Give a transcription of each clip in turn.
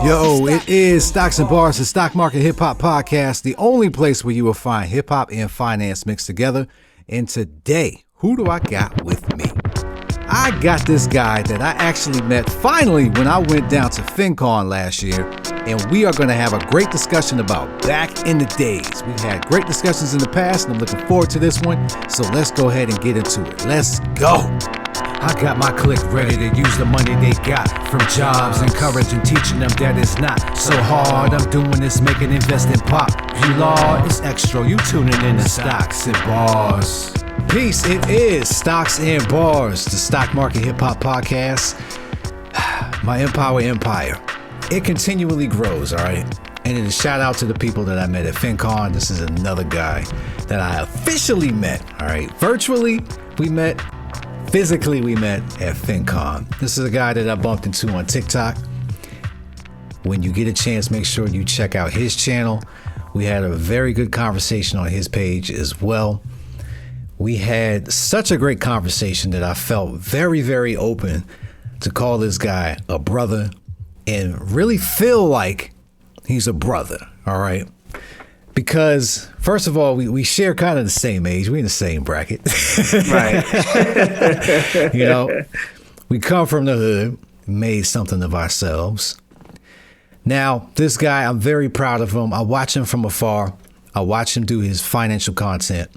Yo, it is Stocks and Bars, the Stock Market Hip Hop Podcast, the only place where you will find hip hop and finance mixed together. And today, who do I got with me? I got this guy that I actually met finally when I went down to FinCon last year, and we are going to have a great discussion about back in the days. We've had great discussions in the past, and I'm looking forward to this one, so let's go ahead and get into it. Let's go. I got my clique ready to use the money they got from jobs, encouraging, teaching them that it's not so hard. I'm doing this, making investing pop. You law, it's X-tro, you tuning in to Stocks and Bars. Peace, it is Stocks and Bars, the Stock Market Hip Hop Podcast. My empire. It continually grows, all right? And it is shout out to the people that I met at FinCon. This is another guy that I officially met, all right? Virtually, we met. Physically, we met at FinCon. This is a guy that I bumped into on TikTok. When you get a chance, make sure you check out his channel. We had a very good conversation on his page as well. We had such a great conversation that I felt very, very open to call this guy a brother and really feel like he's a brother, all right? Because, first of all, we share kind of the same age. We're in the same bracket. Right. You know, we come from the hood, made something of ourselves. Now, this guy, I'm very proud of him. I watch him from afar. I watch him do his financial content,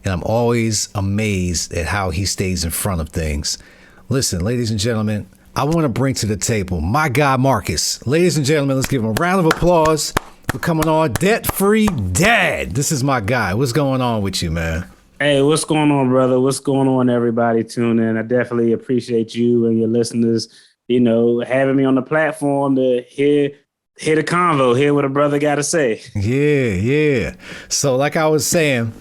and I'm always amazed at how he stays in front of things. Listen, ladies and gentlemen, I want to bring to the table my guy, Marcus. Ladies and gentlemen, let's give him a round of applause for coming on. Debt-free dad. This is my guy. What's going on with you, man? Hey, what's going on, brother? What's going on, everybody? Tune in. I definitely appreciate you and your listeners, having me on the platform to hear the convo, hear what a brother got to say. Yeah. So like I was saying,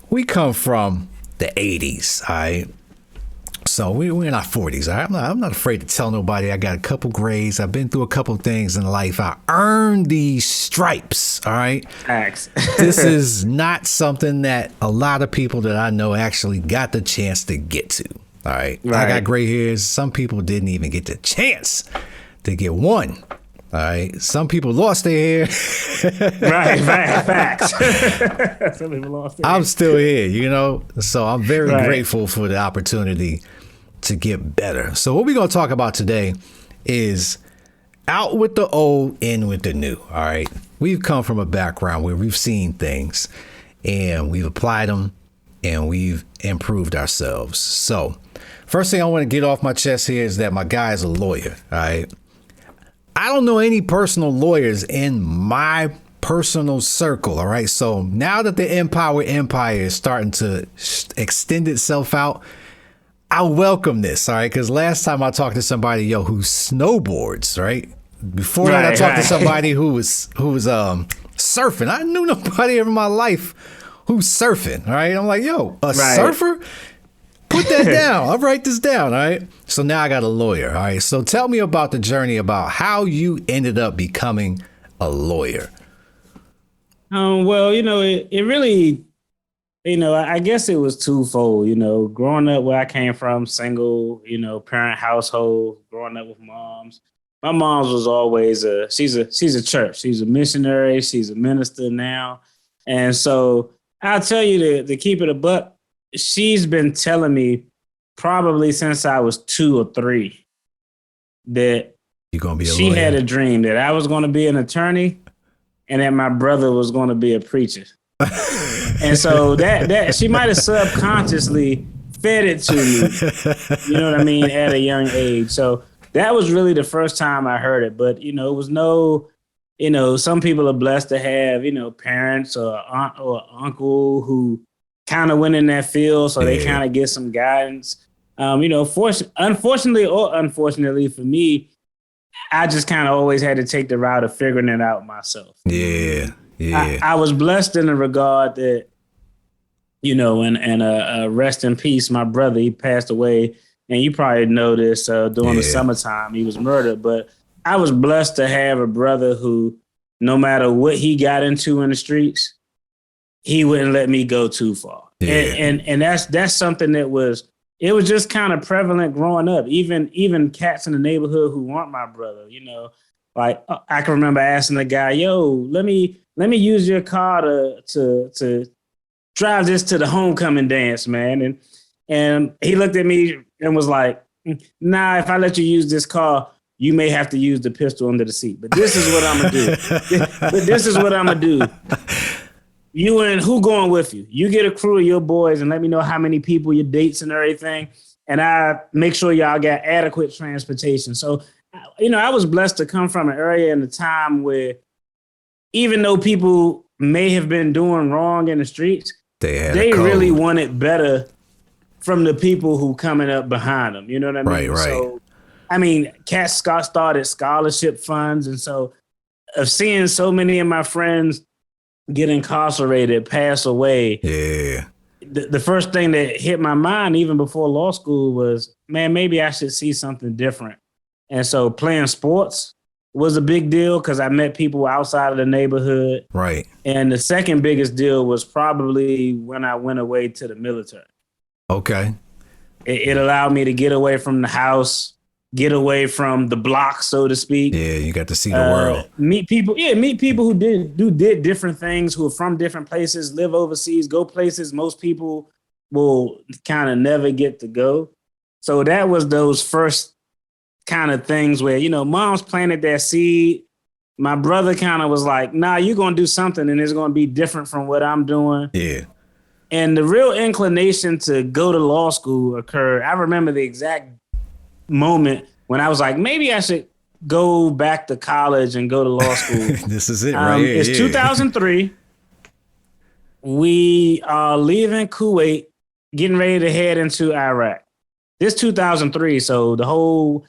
we come from the 80s, all right? So we're in our 40s, all right? I'm not afraid to tell nobody I got a couple grades. I've been through a couple things in life. I earned these stripes, all right? Facts. This is not something that a lot of people that I know actually got the chance to get to, all right? I got gray hairs. Some people didn't even get the chance to get one. All right. Some people lost their hair. Right. Facts. Some people lost their hair. I'm still here, So I'm very grateful for the opportunity to get better. So what we're going to talk about today is out with the old, in with the new. All right. We've come from a background where we've seen things and we've applied them and we've improved ourselves. So first thing I want to get off my chest here is that my guy is a lawyer. All right. I don't know any personal lawyers in my personal circle, all right? So now that the Empower Empire is starting to extend itself out, I welcome this, all right? Because last time I talked to somebody, who snowboards, right? Before that, I talked to somebody who was surfing. I knew nobody in my life who's surfing, all right? I'm like, surfer? Put that down. I'll write this down. All right. So now I got a lawyer. All right. So tell me about the journey about how you ended up becoming a lawyer. Well, it really, I guess it was twofold, growing up where I came from, single, parent household, growing up with moms. My mom's was always she's a church. She's a missionary. She's a minister now. And so I'll tell you to keep it a buck. She's been telling me probably since I was 2 or 3 that you're gonna be a she lawyer. had a dream that I was going to be an attorney and that my brother was going to be a preacher. And so that she might have subconsciously fed it to me, you know what I mean, at a young age. So that was really the first time I heard it. But, it was no, some people are blessed to have, parents or aunt or uncle who kind of went in that field, so they kind of get some guidance. Unfortunately or unfortunately for me, I just kind of always had to take the route of figuring it out myself. Yeah. I was blessed in the regard that, and rest in peace, my brother, he passed away, and you probably know this during the summertime, he was murdered. But I was blessed to have a brother who, no matter what he got into in the streets, he wouldn't let me go too far. Yeah. And that's something that was it was just kind of prevalent growing up. Even cats in the neighborhood who weren't my brother, like I can remember asking the guy, "Yo, let me use your car to drive this to the homecoming dance, man." And he looked at me and was like, "Nah, if I let you use this car, you may have to use the pistol under the seat. But this is what I'm gonna do. But this is what I'm gonna do. You and who going with you? You get a crew of your boys and let me know how many people, your dates and everything. And I make sure y'all got adequate transportation." So, I was blessed to come from an area in a time where even though people may have been doing wrong in the streets, they really wanted better from the people who coming up behind them. You know what I mean? Right. So, Cat Scott started scholarship funds. And so of seeing so many of my friends get incarcerated, pass away. Yeah. The first thing that hit my mind, even before law school, was, man, maybe I should see something different. And so playing sports was a big deal because I met people outside of the neighborhood. Right. And the second biggest deal was probably when I went away to the military. Okay. It allowed me to get away from the house, get away from the block, so to speak. Yeah, you got to see the world. Meet people who did different things, who are from different places, live overseas, go places most people will kind of never get to go. So that was those first kind of things where, mom's planted that seed. My brother kind of was like, nah, you're going to do something and it's going to be different from what I'm doing. Yeah. And the real inclination to go to law school occurred. I remember the exact moment when I was like, maybe I should go back to college and go to law school. This is it right here. It's 2003. We are leaving Kuwait, getting ready to head into Iraq. This 2003, so the whole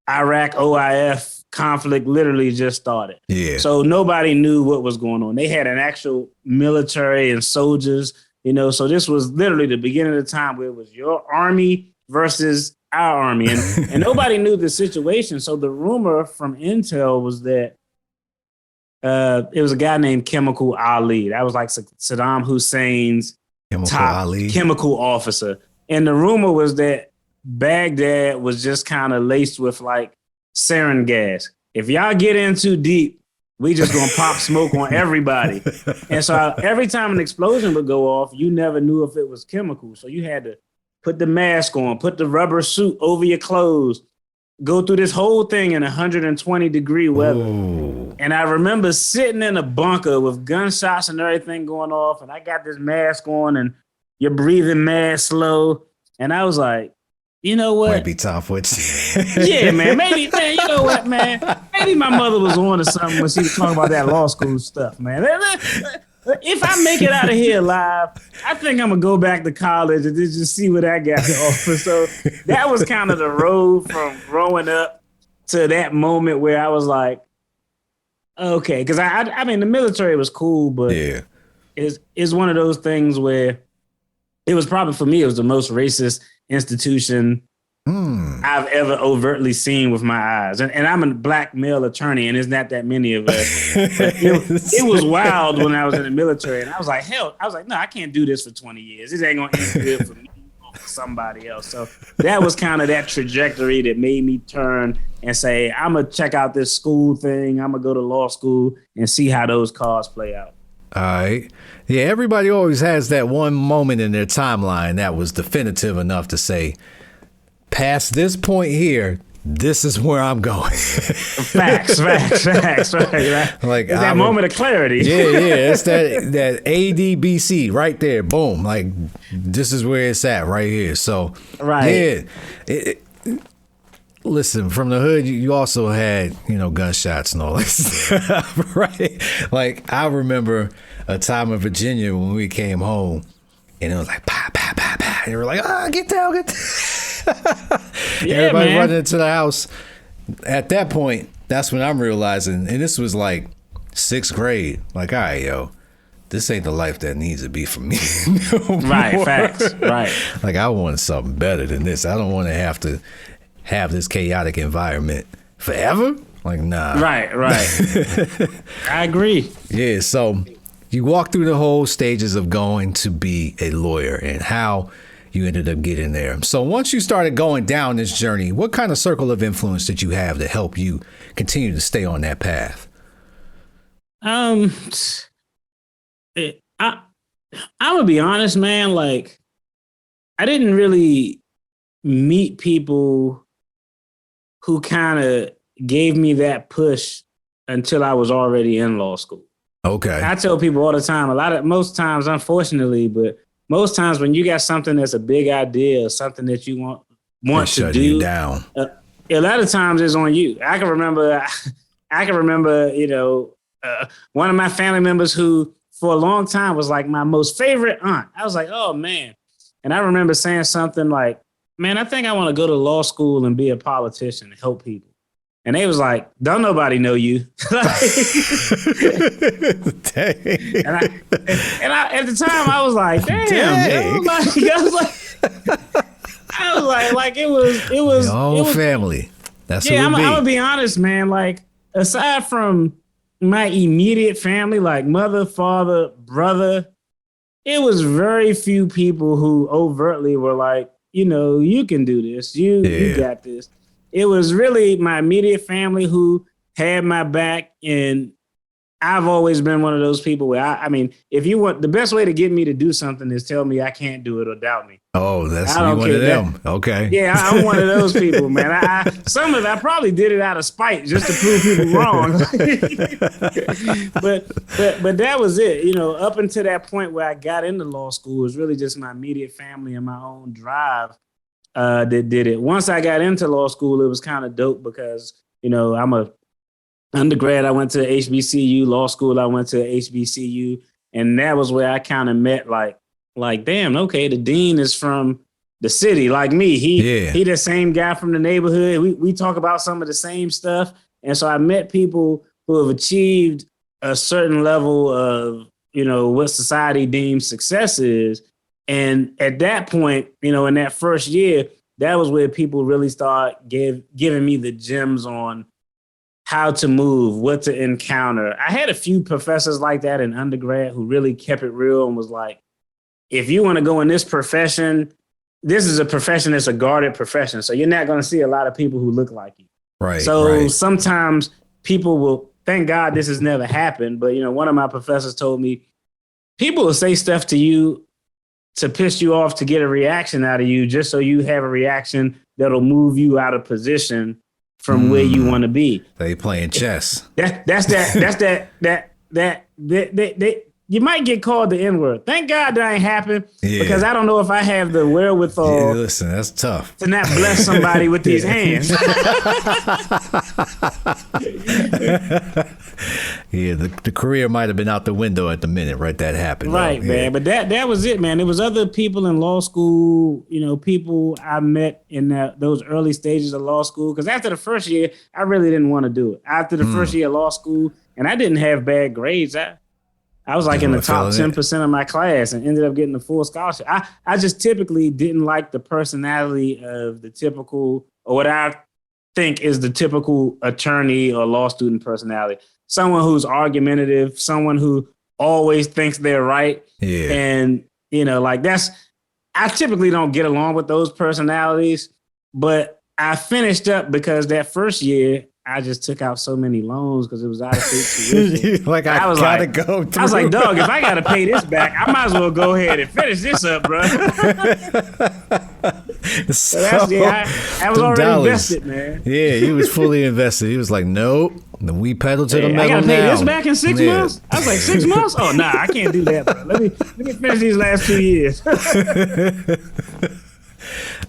Iraq OIF conflict literally just started. Yeah. So nobody knew what was going on. They had an actual military and soldiers, so this was literally the beginning of the time where it was your army versus our army. And nobody knew the situation. So the rumor from Intel was that it was a guy named Chemical Ali. That was like Saddam Hussein's top chemical officer. And the rumor was that Baghdad was just kind of laced with like sarin gas. If y'all get in too deep, we just gonna pop smoke on everybody. And so every time an explosion would go off, you never knew if it was chemical. So you had to put the mask on, put the rubber suit over your clothes, go through this whole thing in 120-degree weather. Ooh. And I remember sitting in a bunker with gunshots and everything going off, and I got this mask on, and you're breathing mad slow. And I was like, you know what? Might be time for it. Yeah, man. Maybe, man, you know what, man? Maybe my mother was on to something when she was talking about that law school stuff, man. If I make it out of here alive, I think I'm going to go back to college and just see what I got to offer. So that was kind of the road from growing up to that moment where I was like, okay. Because I mean, the military was cool, but yeah, it's one of those things where it was probably, for me, it was the most racist institution I've ever overtly seen with my eyes. And I'm a black male attorney, and there's not that many of us. It was wild when I was in the military, and I was like, no, I can't do this for 20 years. This ain't going to end good for me or for somebody else. So that was kind of that trajectory that made me turn and say, I'm going to check out this school thing. I'm going to go to law school and see how those cards play out. All right. Yeah, everybody always has that one moment in their timeline that was definitive enough to say, past this point here, this is where I'm going. Facts, right? Like it's that moment of clarity. Yeah. It's that ADBC right there. Boom. Like, this is where it's at right here. So, right. Yeah. Listen, from the hood, you also had, gunshots and all this stuff, right? Like, I remember a time in Virginia when we came home, and it was like, pow, pow, pow, pow. And they were like, get down, get down. Yeah, everybody man. running into the house. At that point, that's when I'm realizing, and this was like 6th grade, like, all right, yo, this ain't the life that needs to be for me. Right, facts, right. Like, I want something better than this. I don't want to have this chaotic environment forever. Like, nah. Right. I agree. Yeah, so you walk through the whole stages of going to be a lawyer and how you ended up getting there. So once you started going down this journey, what kind of circle of influence did you have to help you continue to stay on that path? I'm gonna be honest, man. Like, I didn't really meet people who kind of gave me that push until I was already in law school. Okay. I tell people all the time, most times, unfortunately, but most times when you got something that's a big idea or something that you want to do, you down. A lot of times it's on you. I can remember, one of my family members who for a long time was like my most favorite aunt. I was like, oh man. And I remember saying something like, man, I think I want to go to law school and be a politician and help people. And they was like, don't nobody know you. And I at the time I was like, damn. I was like it was your whole family. That's yeah. I'm gonna be honest, man. Like, aside from my immediate family, like mother, father, brother, it was very few people who overtly were like, you can do this. You got this. It was really my immediate family who had my back. And I've always been one of those people where I mean, if you want, the best way to get me to do something is tell me I can't do it or doubt me. Oh, that's one of them. Okay. Yeah, I'm one of those people, man. I probably did it out of spite just to prove people wrong. but that was it. Up until that point where I got into law school, it was really just my immediate family and my own drive that did it. Once I got into law school, it was kind of dope because, I'm a undergrad. I went to HBCU. Law school, I went to HBCU. And that was where I kind of met like, damn, okay, the dean is from the city like me. He the same guy from the neighborhood. We talk about some of the same stuff. And so I met people who have achieved a certain level of, what society deems success is. And at that point, in that first year, that was where people really start giving me the gems on how to move, what to encounter. I had a few professors like that in undergrad who really kept it real and was like, if you want to go in this profession, this is a profession that's a guarded profession. So you're not going to see a lot of people who look like you. Right. So sometimes people will, thank God this has never happened. But, one of my professors told me, people will say stuff to you to piss you off to get a reaction out of you, just so you have a reaction that'll move you out of position from where you want to be. They playing chess. You might get called the N-word. Thank God that ain't happened because I don't know if I have the wherewithal. Yeah, listen, that's tough. To not bless somebody with these hands. Yeah, the career might have been out the window at the minute, right? That happened. Right, man. But that was it, man. There was other people in law school, people I met in those early stages of law school. Because after the first year, I really didn't want to do it. After the first year of law school, and I didn't have bad grades. I was like in the top 10% of my class and ended up getting a full scholarship. I just typically didn't like the personality of the typical, or what I think is the typical attorney or law student personality. Someone who's argumentative, someone who always thinks they're right. Yeah. And, I typically don't get along with those personalities, but I finished up because that first year, I just took out so many loans because it was out of state tuition. I was gotta go through. I was like, dog, if I gotta pay this back, I might as well go ahead and finish this up, bro. I was already invested, man. Yeah, he was fully invested. He was like, nope. Then we pedal to the metal. I gotta pay this back in 6 months. I was like, 6 months? Oh, nah, I can't do that, bro. Let me finish these last 2 years.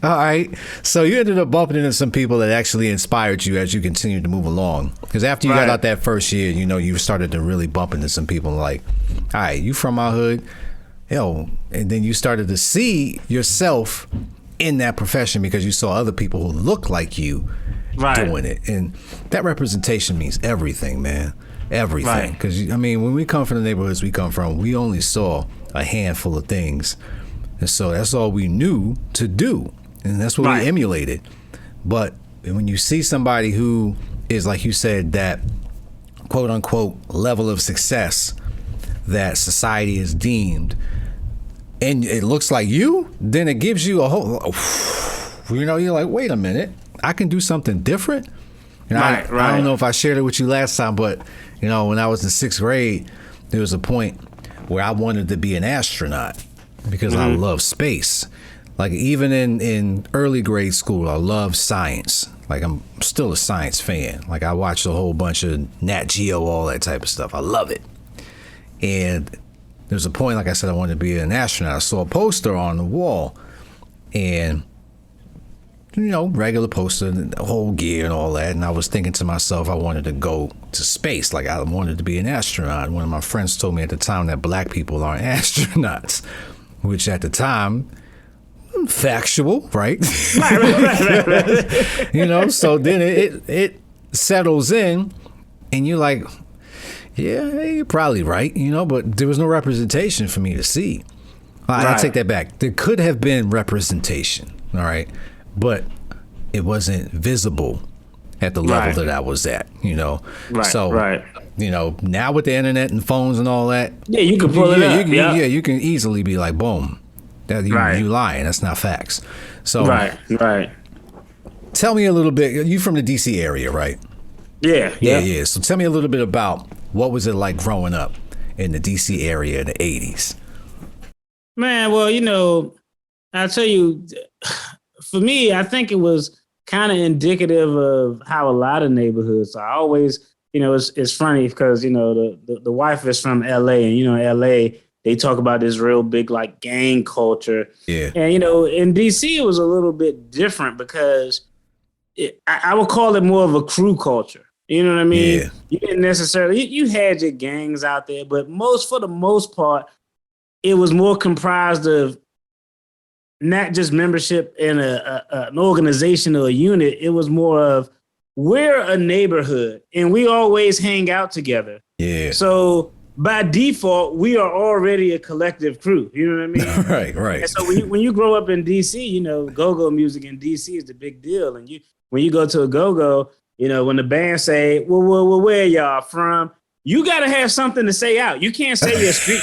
All right. So you ended up bumping into some people that actually inspired you as you continued to move along. Because after you got out that first year, you started to really bump into some people like, all right, you from our hood? Hell. And then you started to see yourself in that profession because you saw other people who look like you doing it. And that representation means everything, man. Everything. Because, when we come from the neighborhoods we come from, we only saw a handful of things. And so that's all we knew to do. And that's what we emulated. But when you see somebody who is, like you said, that quote unquote level of success that society has deemed, and it looks like you, then it gives you a whole, you know, you're like, wait a minute, I can do something different. And I don't know if I shared it with you last time, but, you know, when I was in 6th grade, there was a point where I wanted to be an astronaut because I love space. Like, even in early grade school, I love science. Like, I'm still a science fan. Like, I watched a whole bunch of Nat Geo, all that type of stuff. I love it. And there's a point, like I said, I wanted to be an astronaut. I saw a poster on the wall, and, you know, regular poster, the whole gear and all that. And I was thinking to myself, I wanted to go to space. Like, I wanted to be an astronaut. One of my friends told me at the time that black people aren't astronauts, which at the time, factual, right? You know, so then it settles in, and you're like, yeah, you're probably right, you know, but there was no representation for me to see. I take that back. There could have been representation, all right, but it wasn't visible at the level that I was at, you know. You know, now with the internet and phones and all that, yeah, you can pull it up. You can easily be like, boom. That you lying. That's not facts. So tell me a little bit. You from the DC area, right? Yeah. So tell me a little bit about what was it like growing up in the DC area in the 80s. Man, well, you know, I'll tell you, for me, I think it was kind of indicative of how a lot of neighborhoods. So I always, you know, it's funny because, you know, the wife is from LA, and, you know, LA, they talk about this real big, like, gang culture. Yeah. And, you know, in D.C., it was a little bit different because I would call it more of a crew culture. You know what I mean? Yeah. You didn't necessarily, you had your gangs out there, but for the most part, it was more comprised of not just membership in an organization or a unit. It was more of, we're a neighborhood and we always hang out together. Yeah. So by default, we are already a collective crew. You know what I mean? Right. And so when you grow up in DC, you know, go-go music in DC is the big deal. And when you go to a go-go, you know, when the band say, well, where y'all from? You got to have something to say out. You can't say your street.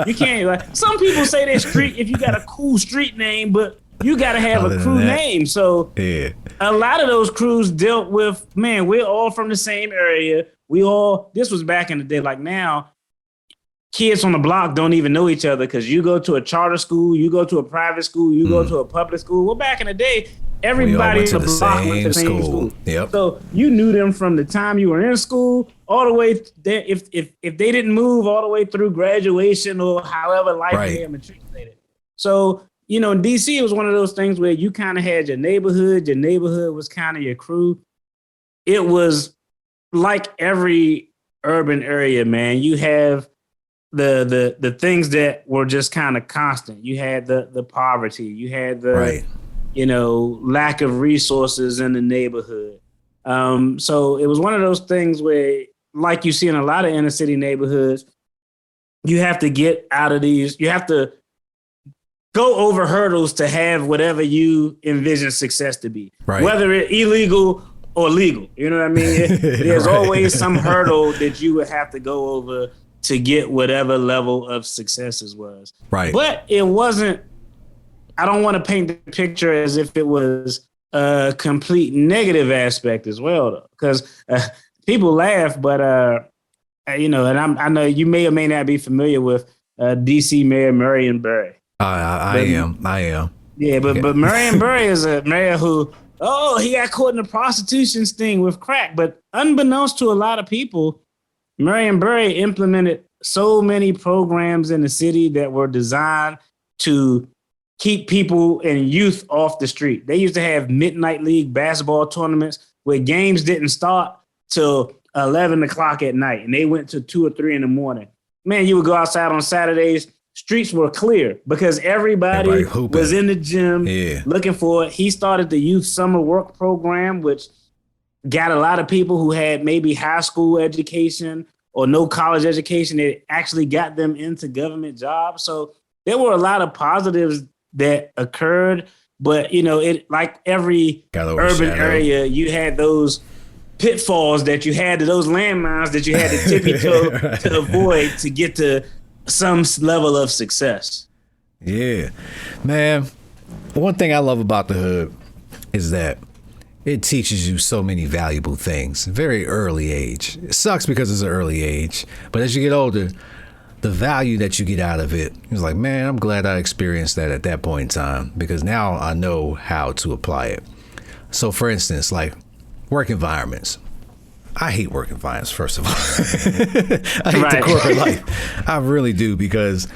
You can't. Like, some people say their street if you got a cool street name, but you got to have a crew name. So a lot of those crews dealt with, man, we're all from the same area. This was back in the day. Like, now, kids on the block don't even know each other because you go to a charter school, you go to a private school, you go to a public school. Well, back in the day, everybody in the block went to the same school. Yep. So you knew them from the time you were in school all the way there. If they didn't move all the way through graduation or however life they matriculated. So, you know, in DC, it was one of those things where you kind of had your neighborhood. Your neighborhood was kind of your crew. It was like every urban area, man. You have the things that were just kind of constant. You had the poverty. You had the you know, lack of resources in the neighborhood. So it was one of those things where, like you see in a lot of inner city neighborhoods, you have to get out of these. You have to go over hurdles to have whatever you envision success to be, whether it's illegal or legal. You know what I mean? There's always some hurdle that you would have to go over to get whatever level of successes was. Right. But it wasn't, I don't want to paint the picture as if it was a complete negative aspect as well, though, because people laugh, but, you know, and I know you may or may not be familiar with DC Mayor Marion Barry. I am. Yeah, but Marion Barry is a mayor who, he got caught in a prostitution sting with crack. But unbeknownst to a lot of people, Marion Barry implemented so many programs in the city that were designed to keep people and youth off the street. They used to have midnight league basketball tournaments where games didn't start till 11 o'clock at night, and they went to 2 or 3 in the morning. Man, you would go outside on Saturdays, streets were clear because everybody was in the gym looking for it. He started the youth summer work program, which got a lot of people who had maybe high school education or no college education. It actually got them into government jobs. So there were a lot of positives that occurred, but you know, it like every urban area, you had those pitfalls that you had, those landmines that you had to tippy toe to avoid to get to some level of success. Yeah, man. One thing I love about the hood is that it teaches you so many valuable things. Very early age. It sucks because it's an early age, but as you get older, the value that you get out of it is like, man, I'm glad I experienced that at that point in time, because now I know how to apply it. So for instance, like work environments. I hate work environments, first of all. I hate the corporate life. I really do, because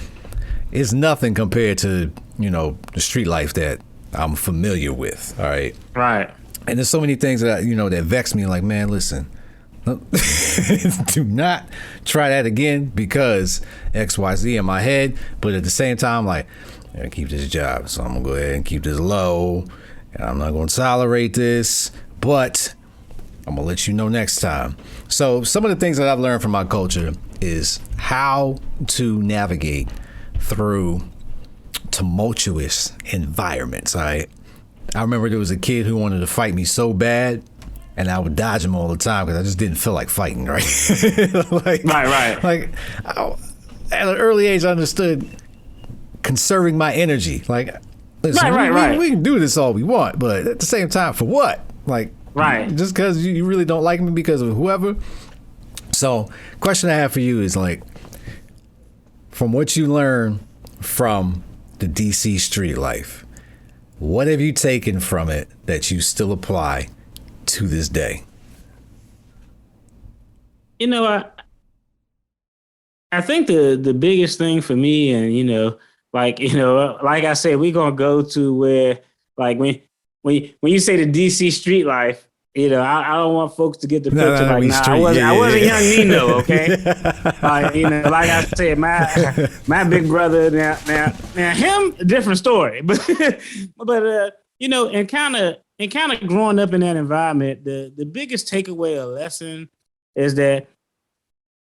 it's nothing compared to, the street life that I'm familiar with. All right. Right. And there's so many things that, that vex me. Like, man, listen, do not try that again because XYZ in my head. But at the same time, like, I gotta keep this job. So I'm going to go ahead and keep this low. And I'm not going to tolerate this. But I'm going to let you know next time. So some of the things that I've learned from my culture is how to navigate through tumultuous environments. All right. I remember there was a kid who wanted to fight me so bad, and I would dodge him all the time because I just didn't feel like fighting, right? Like, at an early age, I understood conserving my energy. Like, listen, we can do this all we want, but at the same time, for what? Like, just because you really don't like me because of whoever. So, question I have for you is, like, from what you learn from the DC street life, what have you taken from it that you still apply to this day? I think the biggest thing for me, and like I said, we're gonna go to where, like, when you say the DC street life, I don't want folks to get the picture I wasn't young Nino, okay? Like I said, my big brother now him, different story, but and kind of growing up in that environment, the biggest takeaway or lesson is that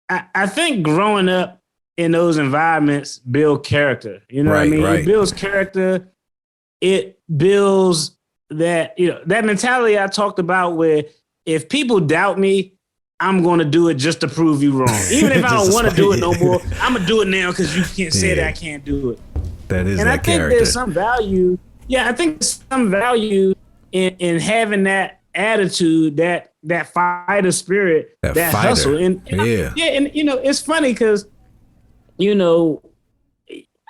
I think growing up in those environments build character. You know what I mean? Right. It builds character. It builds that mentality I talked about, where if people doubt me, I'm going to do it just to prove you wrong. Even if I don't want to do it no more, I'm going to do it now because you can't say that I can't do it. That is, and I think there's some value. Yeah, I think there's some value in having that attitude, that fighter spirit, that hustle. And it's funny because,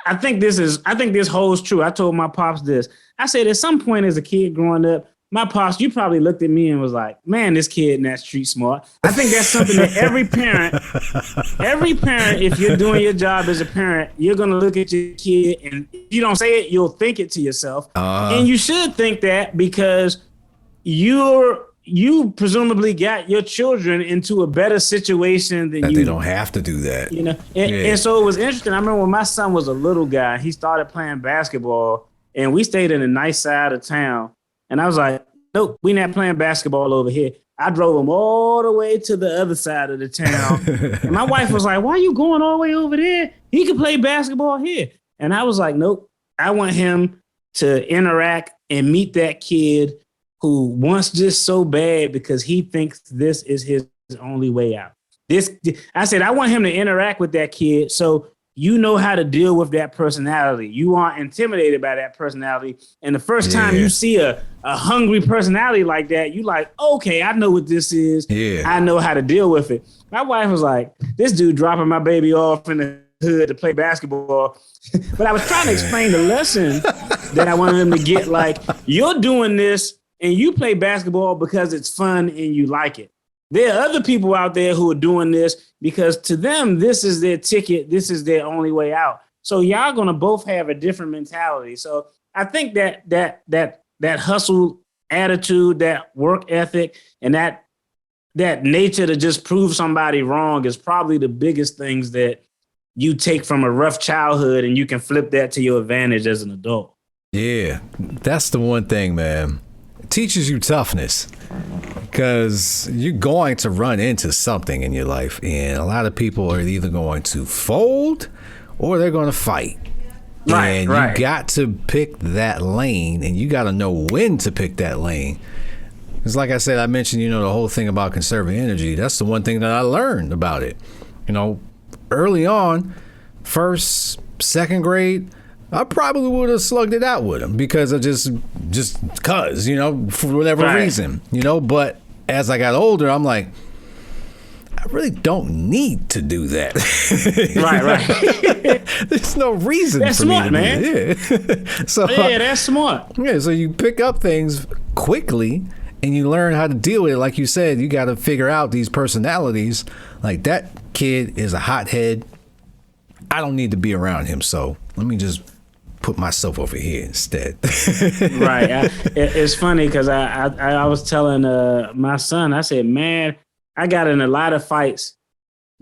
I think this holds true. I told my pops this. I said, at some point as a kid growing up, my pops, you probably looked at me and was like, man, this kid in that street smart. I think that's something that every parent, if you're doing your job as a parent, you're going to look at your kid, and if you don't say it, you'll think it to yourself. And you should think that, because you presumably got your children into a better situation than you. They don't have to do that. And so it was interesting. I remember when my son was a little guy, he started playing basketball, and we stayed in a nice side of town. And I was like, nope, we not playing basketball over here. I drove him all the way to the other side of the town. And my wife was like, why are you going all the way over there? He can play basketball here. And I was like, nope, I want him to interact and meet that kid who wants this so bad because he thinks this is his only way out. I said, I want him to interact with that kid so you know how to deal with that personality. You aren't intimidated by that personality. And the first time you see a hungry personality like that, you like, okay, I know what this is. Yeah. I know how to deal with it. My wife was like, this dude dropping my baby off in the hood to play basketball. But I was trying to explain the lesson that I wanted him to get. Like, you're doing this and you play basketball because it's fun and you like it. There are other people out there who are doing this because to them, this is their ticket. This is their only way out. So y'all going to both have a different mentality. So I think that hustle attitude, that work ethic, and that nature to just prove somebody wrong is probably the biggest things that you take from a rough childhood, and you can flip that to your advantage as an adult. Yeah, that's the one thing, man. It teaches you toughness. Because you're going to run into something in your life, and a lot of people are either going to fold or they're going to fight. You got to pick that lane, and you got to know when to pick that lane. It's like I said, I mentioned, the whole thing about conserving energy. That's the one thing that I learned about it. Early on, first, second grade, I probably would have slugged it out with him because of just cause, for whatever reason, But as I got older, I'm like, I really don't need to do that. Right. There's no reason that's for smart, me to man. do that. Yeah. So that's smart. Yeah, so you pick up things quickly and you learn how to deal with it. Like you said, you got to figure out these personalities. Like, that kid is a hothead. I don't need to be around him, so let me just put myself over here instead. Right. It's funny because I was telling my son, I said, man, I got in a lot of fights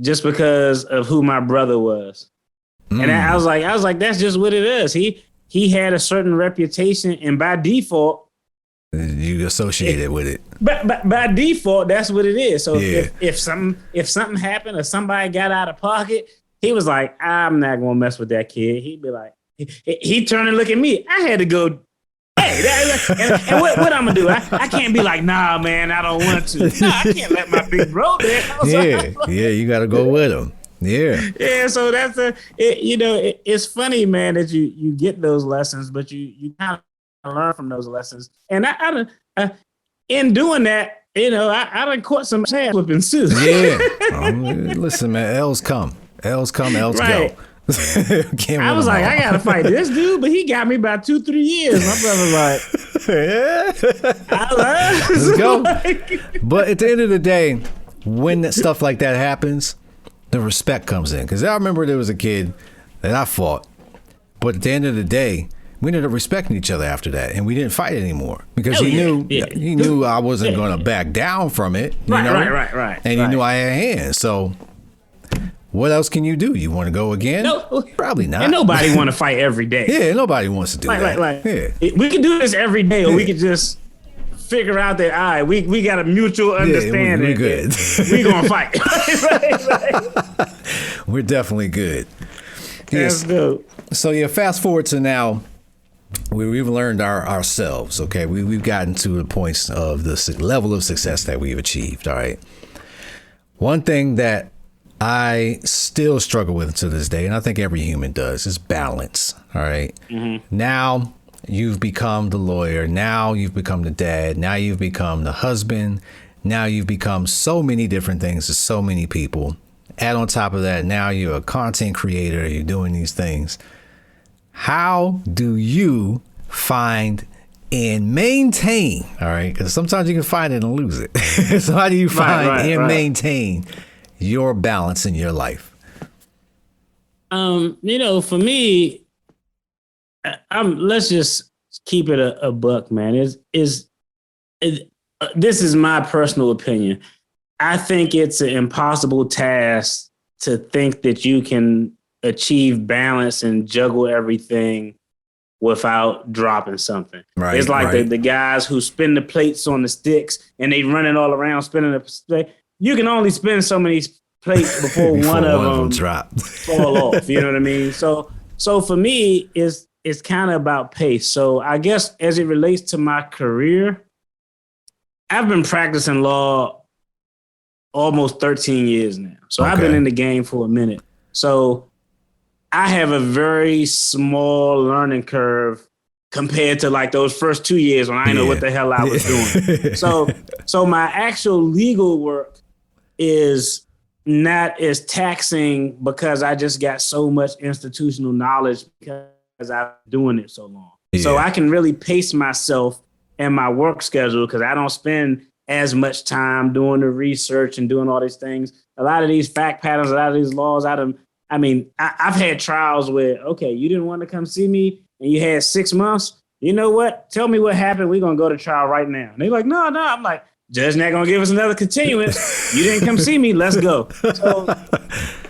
just because of who my brother was. And I was like, that's just what it is. He had a certain reputation, and by default, you associate it with it. But by default, that's what it is. So if something happened or somebody got out of pocket, he was like, I'm not gonna mess with that kid. He'd be like, he turned and look at me. I had to go, hey, and what I'm gonna do? I can't be like, nah, man, I don't want to. Nah, I can't let my big bro there. You got to go with him. Yeah. So that's it's funny, man, that you get those lessons, but you kind of learn from those lessons. And I in doing that, I done caught some ass whipping too. Yeah. Listen, man, L's come, L's go. I was like, I gotta fight this dude, but he got me about 2-3 years. My brother was like, let's go. But at the end of the day, when stuff like that happens, the respect comes in. Because I remember there was a kid that I fought, but at the end of the day, we ended up respecting each other after that, and we didn't fight anymore because he knew I wasn't going to back down from it. Right. And he knew I had hands. So what else can you do? You want to go again? No, probably not. And nobody want to fight every day. Yeah, nobody wants to do that. Yeah. We can do this every day, or we can just figure out that, all right, we got a mutual understanding. We're good. We gonna fight. We're definitely good. That's good. So fast forward to now. We've learned ourselves. Okay, we've gotten to the points of the level of success that we've achieved. All right. One thing that I still struggle with to this day, and I think every human does, is balance. All right. Mm-hmm. Now you've become the lawyer. Now you've become the dad. Now you've become the husband. Now you've become so many different things to so many people. Add on top of that, now you're a content creator. You're doing these things. How do you find and maintain? All right. Because sometimes you can find it and lose it. So how do you find and maintain your balance in your life? For me, let's just keep it a buck, man. This is my personal opinion. I think it's an impossible task to think that you can achieve balance and juggle everything without dropping something. Right, it's like the guys who spin the plates on the sticks and they running all around spinning the plate. You can only spin so many plates before one of them drop. Fall off. You know what I mean? So for me, it's kind of about pace. So I guess as it relates to my career, I've been practicing law almost 13 years now. So I've been in the game for a minute. So I have a very small learning curve compared to like those first 2 years when I didn't know what the hell I was doing. So my actual legal work is not as taxing because I just got so much institutional knowledge because I've been doing it so long. Yeah. So I can really pace myself and my work schedule because I don't spend as much time doing the research and doing all these things. A lot of these fact patterns, a lot of these laws, I've had trials where, okay, you didn't want to come see me and you had 6 months. You know what? Tell me what happened. We're going to go to trial right now. And they're like, no. I'm like, judge not going to give us another continuance. You didn't come see me. Let's go.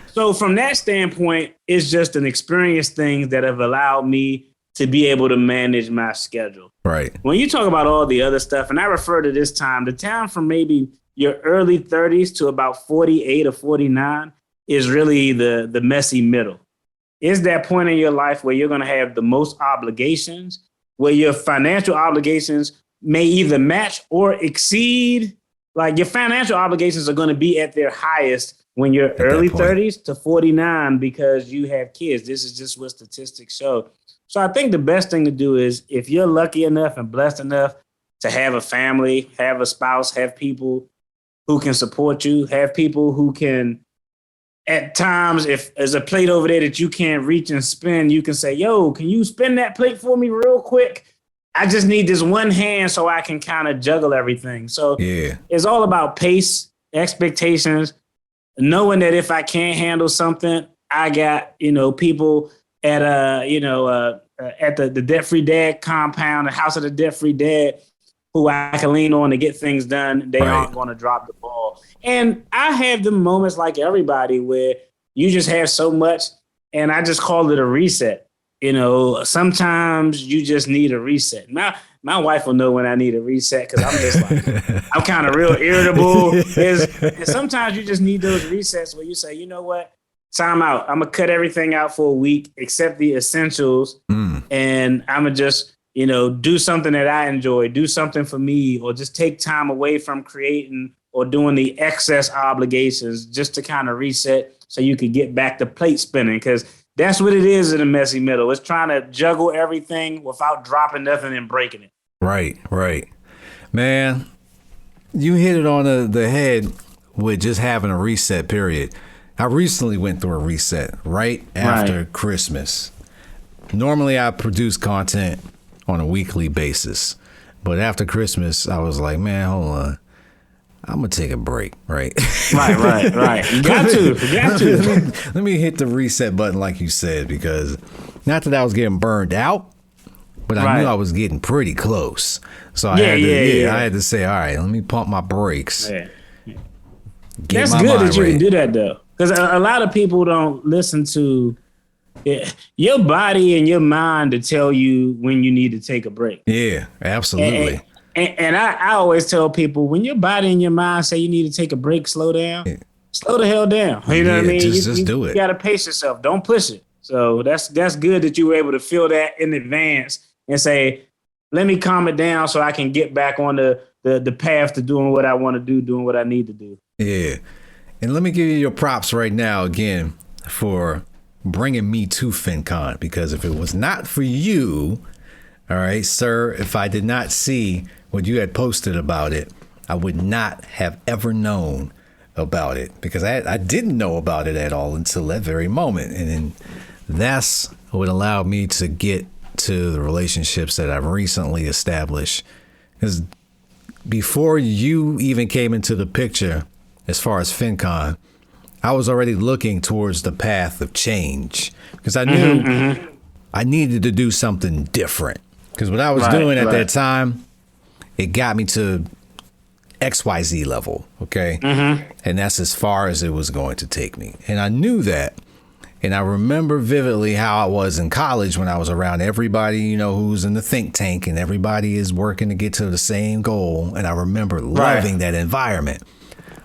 So from that standpoint, it's just an experience thing that have allowed me to be able to manage my schedule. Right. When you talk about all the other stuff, and I refer to this time, the time from maybe your early 30s to about 48 or 49, is really the messy middle. It's that point in your life where you're going to have the most obligations, where your financial obligations may either match or exceed. Like your financial obligations are going to be at their highest when you're at early that point. 30s to 49 because you have kids. This is just what statistics show. So I think the best thing to do is if you're lucky enough and blessed enough to have a family, have a spouse, have people who can support you, have people who can, at times, if there's a plate over there that you can't reach and spin, you can say, yo, can you spin that plate for me real quick? I just need this one hand so I can kind of juggle everything. So it's all about pace, expectations, knowing that if I can't handle something, I got, people at at the Debt-Free Dad compound, the House of the Debt-Free Dad, who I can lean on to get things done. They aren't going to drop the ball. And I have the moments like everybody where you just have so much, and I just call it a reset. Sometimes you just need a reset. My wife will know when I need a reset because I'm just like, I'm kind of real irritable. And sometimes you just need those resets where you say, you know what? Time out. I'm going to cut everything out for a week except the essentials. And I'm going to just, do something that I enjoy, do something for me, or just take time away from creating or doing the excess obligations just to kind of reset so you could get back to plate spinning. Because that's what it is in the messy middle. It's trying to juggle everything without dropping nothing and breaking it. Right. Man, you hit it on the head with just having a reset period. I recently went through a reset right after Christmas. Normally I produce content on a weekly basis, but after Christmas I was like, man, hold on, I'm gonna take a break, right? Right. You got to. Let me hit the reset button, like you said, because not that I was getting burned out, but I knew I was getting pretty close. So I had to say, all right, let me pump my brakes. Yeah. That's good that you can do that though, because a lot of people don't listen to your body and your mind to tell you when you need to take a break. Yeah, absolutely. And I always tell people, when your body and your mind say you need to take a break, slow down. Yeah. Slow the hell down. You know what I mean? Just do it. You got to pace yourself. Don't push it. So that's good that you were able to feel that in advance and say, let me calm it down so I can get back on the path to doing what I want to do, doing what I need to do. Yeah. And let me give you your props right now again for bringing me to FinCon, because if it was not for you, all right, sir, if I did not see what you had posted about it, I would not have ever known about it, because I didn't know about it at all until that very moment. And then that's what allowed me to get to the relationships that I've recently established. Because before you even came into the picture, as far as FinCon, I was already looking towards the path of change, because I knew I needed to do something different. Because what I was doing at that time, it got me to XYZ level, okay? And that's as far as it was going to take me. And I knew that. And I remember vividly how I was in college when I was around everybody, who's in the think tank, and everybody is working to get to the same goal. And I remember loving that environment.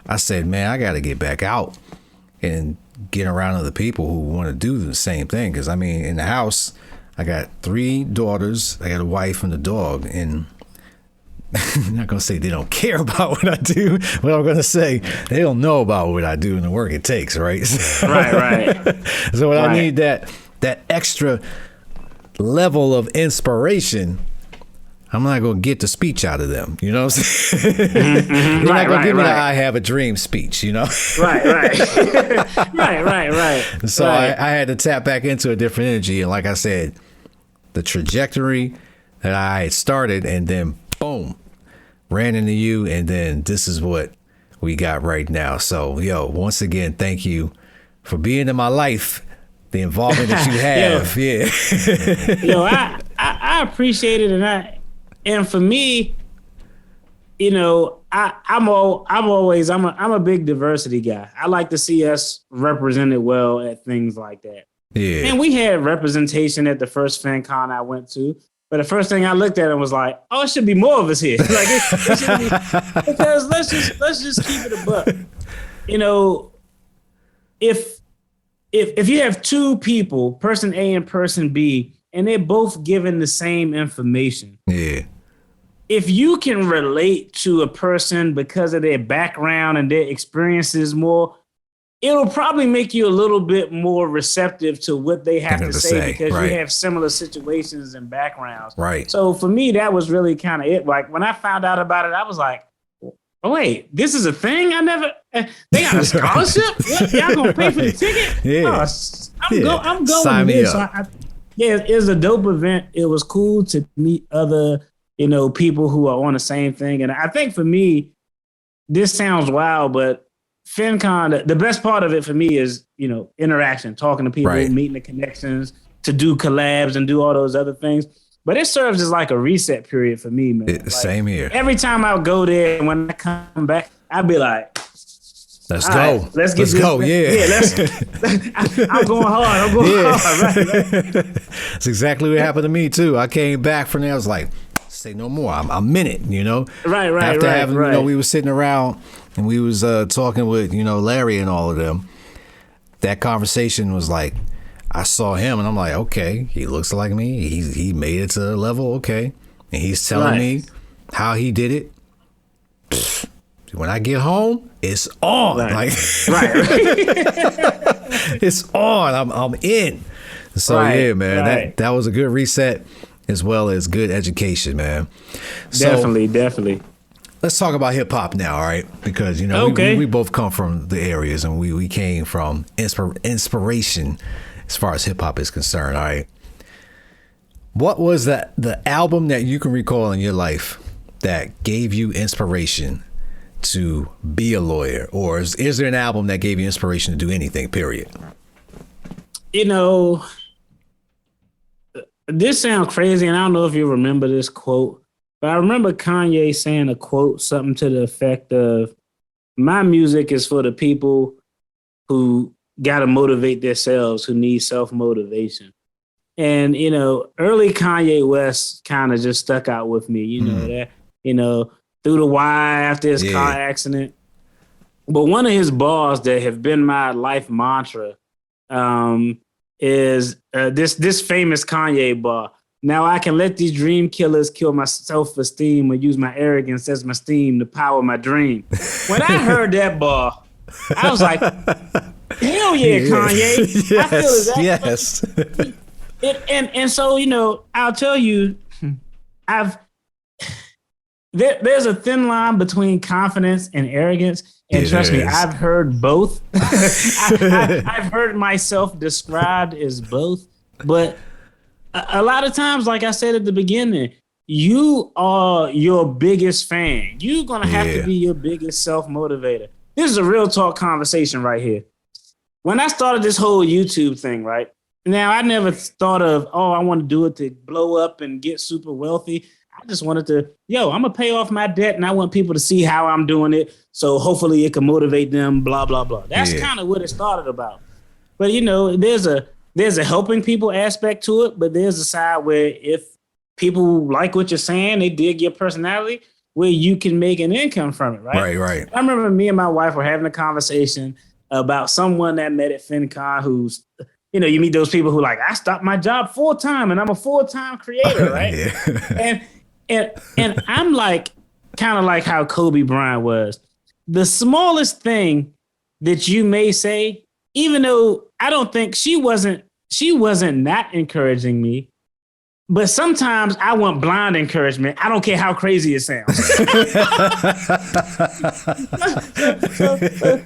I said, man, I got to get back out and get around other people who want to do the same thing. Because, I mean, in the house, I got 3 daughters, I got a wife and a dog. And I'm not going to say they don't care about what I do, but I'm going to say they don't know about what I do and the work it takes, right? Right. So when I need that extra level of inspiration, I'm not going to get the speech out of them. You know what I'm saying? They're not going to give me the I have a dream speech, Right. So I had to tap back into a different energy. And like I said, the trajectory that I had started, and then boom, ran into you. And then this is what we got right now. So, once again, thank you for being in my life, the involvement that you have. I appreciate it. And for me, I'm a big diversity guy. I like to see us represented well at things like that. Yeah. And we had representation at the first FinCon I went to, but the first thing I looked at and was like, oh, it should be more of us here. Like it should be, because let's just keep it a buck. If you have 2 people, person A and person B, and they're both given the same information. Yeah. If you can relate to a person because of their background and their experiences more, it'll probably make you a little bit more receptive to what they have to say because right. you have similar situations and backgrounds. Right. So for me, that was really kind of it. Like when I found out about it, I was like, oh, wait, this is a thing? I never, they got a scholarship? What? Y'all gonna pay for the ticket? Yeah. Oh, I'm going Sign with me this. up. It was a dope event. It was cool to meet other, people who are on the same thing. And I think for me, this sounds wild, but FinCon, the best part of it for me is, interaction, talking to people, right. meeting the connections, to do collabs and do all those other things. But it serves as like a reset period for me, man. Same here. Every time I go there, and when I come back, I'd be like, let's go. Right, let's go. Yeah. I'm going hard. Hard. Right. That's exactly what happened to me too. I came back from there. I was like, say no more. I'm in it, Right. After having, we were sitting around and we was talking with, Larry and all of them. That conversation was like, I saw him and I'm like, okay, he looks like me. He made it to a level, okay. And he's telling me how he did it. Pfft, when I get home, it's on. Right. It's on. I'm in. So yeah, man, that was a good reset as well as good education, man. Definitely. Let's talk about hip hop now, all right? Because we both come from the areas and we came from inspiration as far as hip hop is concerned, all right? What was the album that you can recall in your life that gave you inspiration to be a lawyer? Or is there an album that gave you inspiration to do anything, period? This sounds crazy, and I don't know if you remember this quote, but I remember Kanye saying a quote, something to the effect of, my music is for the people who got to motivate themselves, who need self-motivation. And, early Kanye West kind of just stuck out with me, through the wire after his car accident. But one of his bars that have been my life mantra is this famous Kanye bar. Now I can let these dream killers kill my self-esteem or use my arrogance as my steam to power my dream. When I heard that bar, I was like, hell yeah, Kanye. Yes, I feel exactly. Yes. And so, I'll tell you, there's a thin line between confidence and arrogance. And trust me, I've heard both. I've heard myself described as both. But a lot of times, like I said at the beginning, you are your biggest fan. You're going to have to be your biggest self-motivator. This is a real talk conversation right here. When I started this whole YouTube thing, right? Now, I never thought of, I want to do it to blow up and get super wealthy. I just wanted to, I'm going to pay off my debt and I want people to see how I'm doing it. So hopefully it can motivate them, blah, blah, blah. That's kind of what it started about. But, there's a helping people aspect to it, but there's a side where if people like what you're saying, they dig your personality, where you can make an income from it, right? Right. I remember me and my wife were having a conversation about someone that met at FinCon who's, you meet those people who like, I stopped my job full-time and I'm a full-time creator, right? And I'm like, kind of like how Kobe Bryant was. The smallest thing that you may say, even though I don't think she wasn't not encouraging me, but sometimes I want blind encouragement. I don't care how crazy it sounds.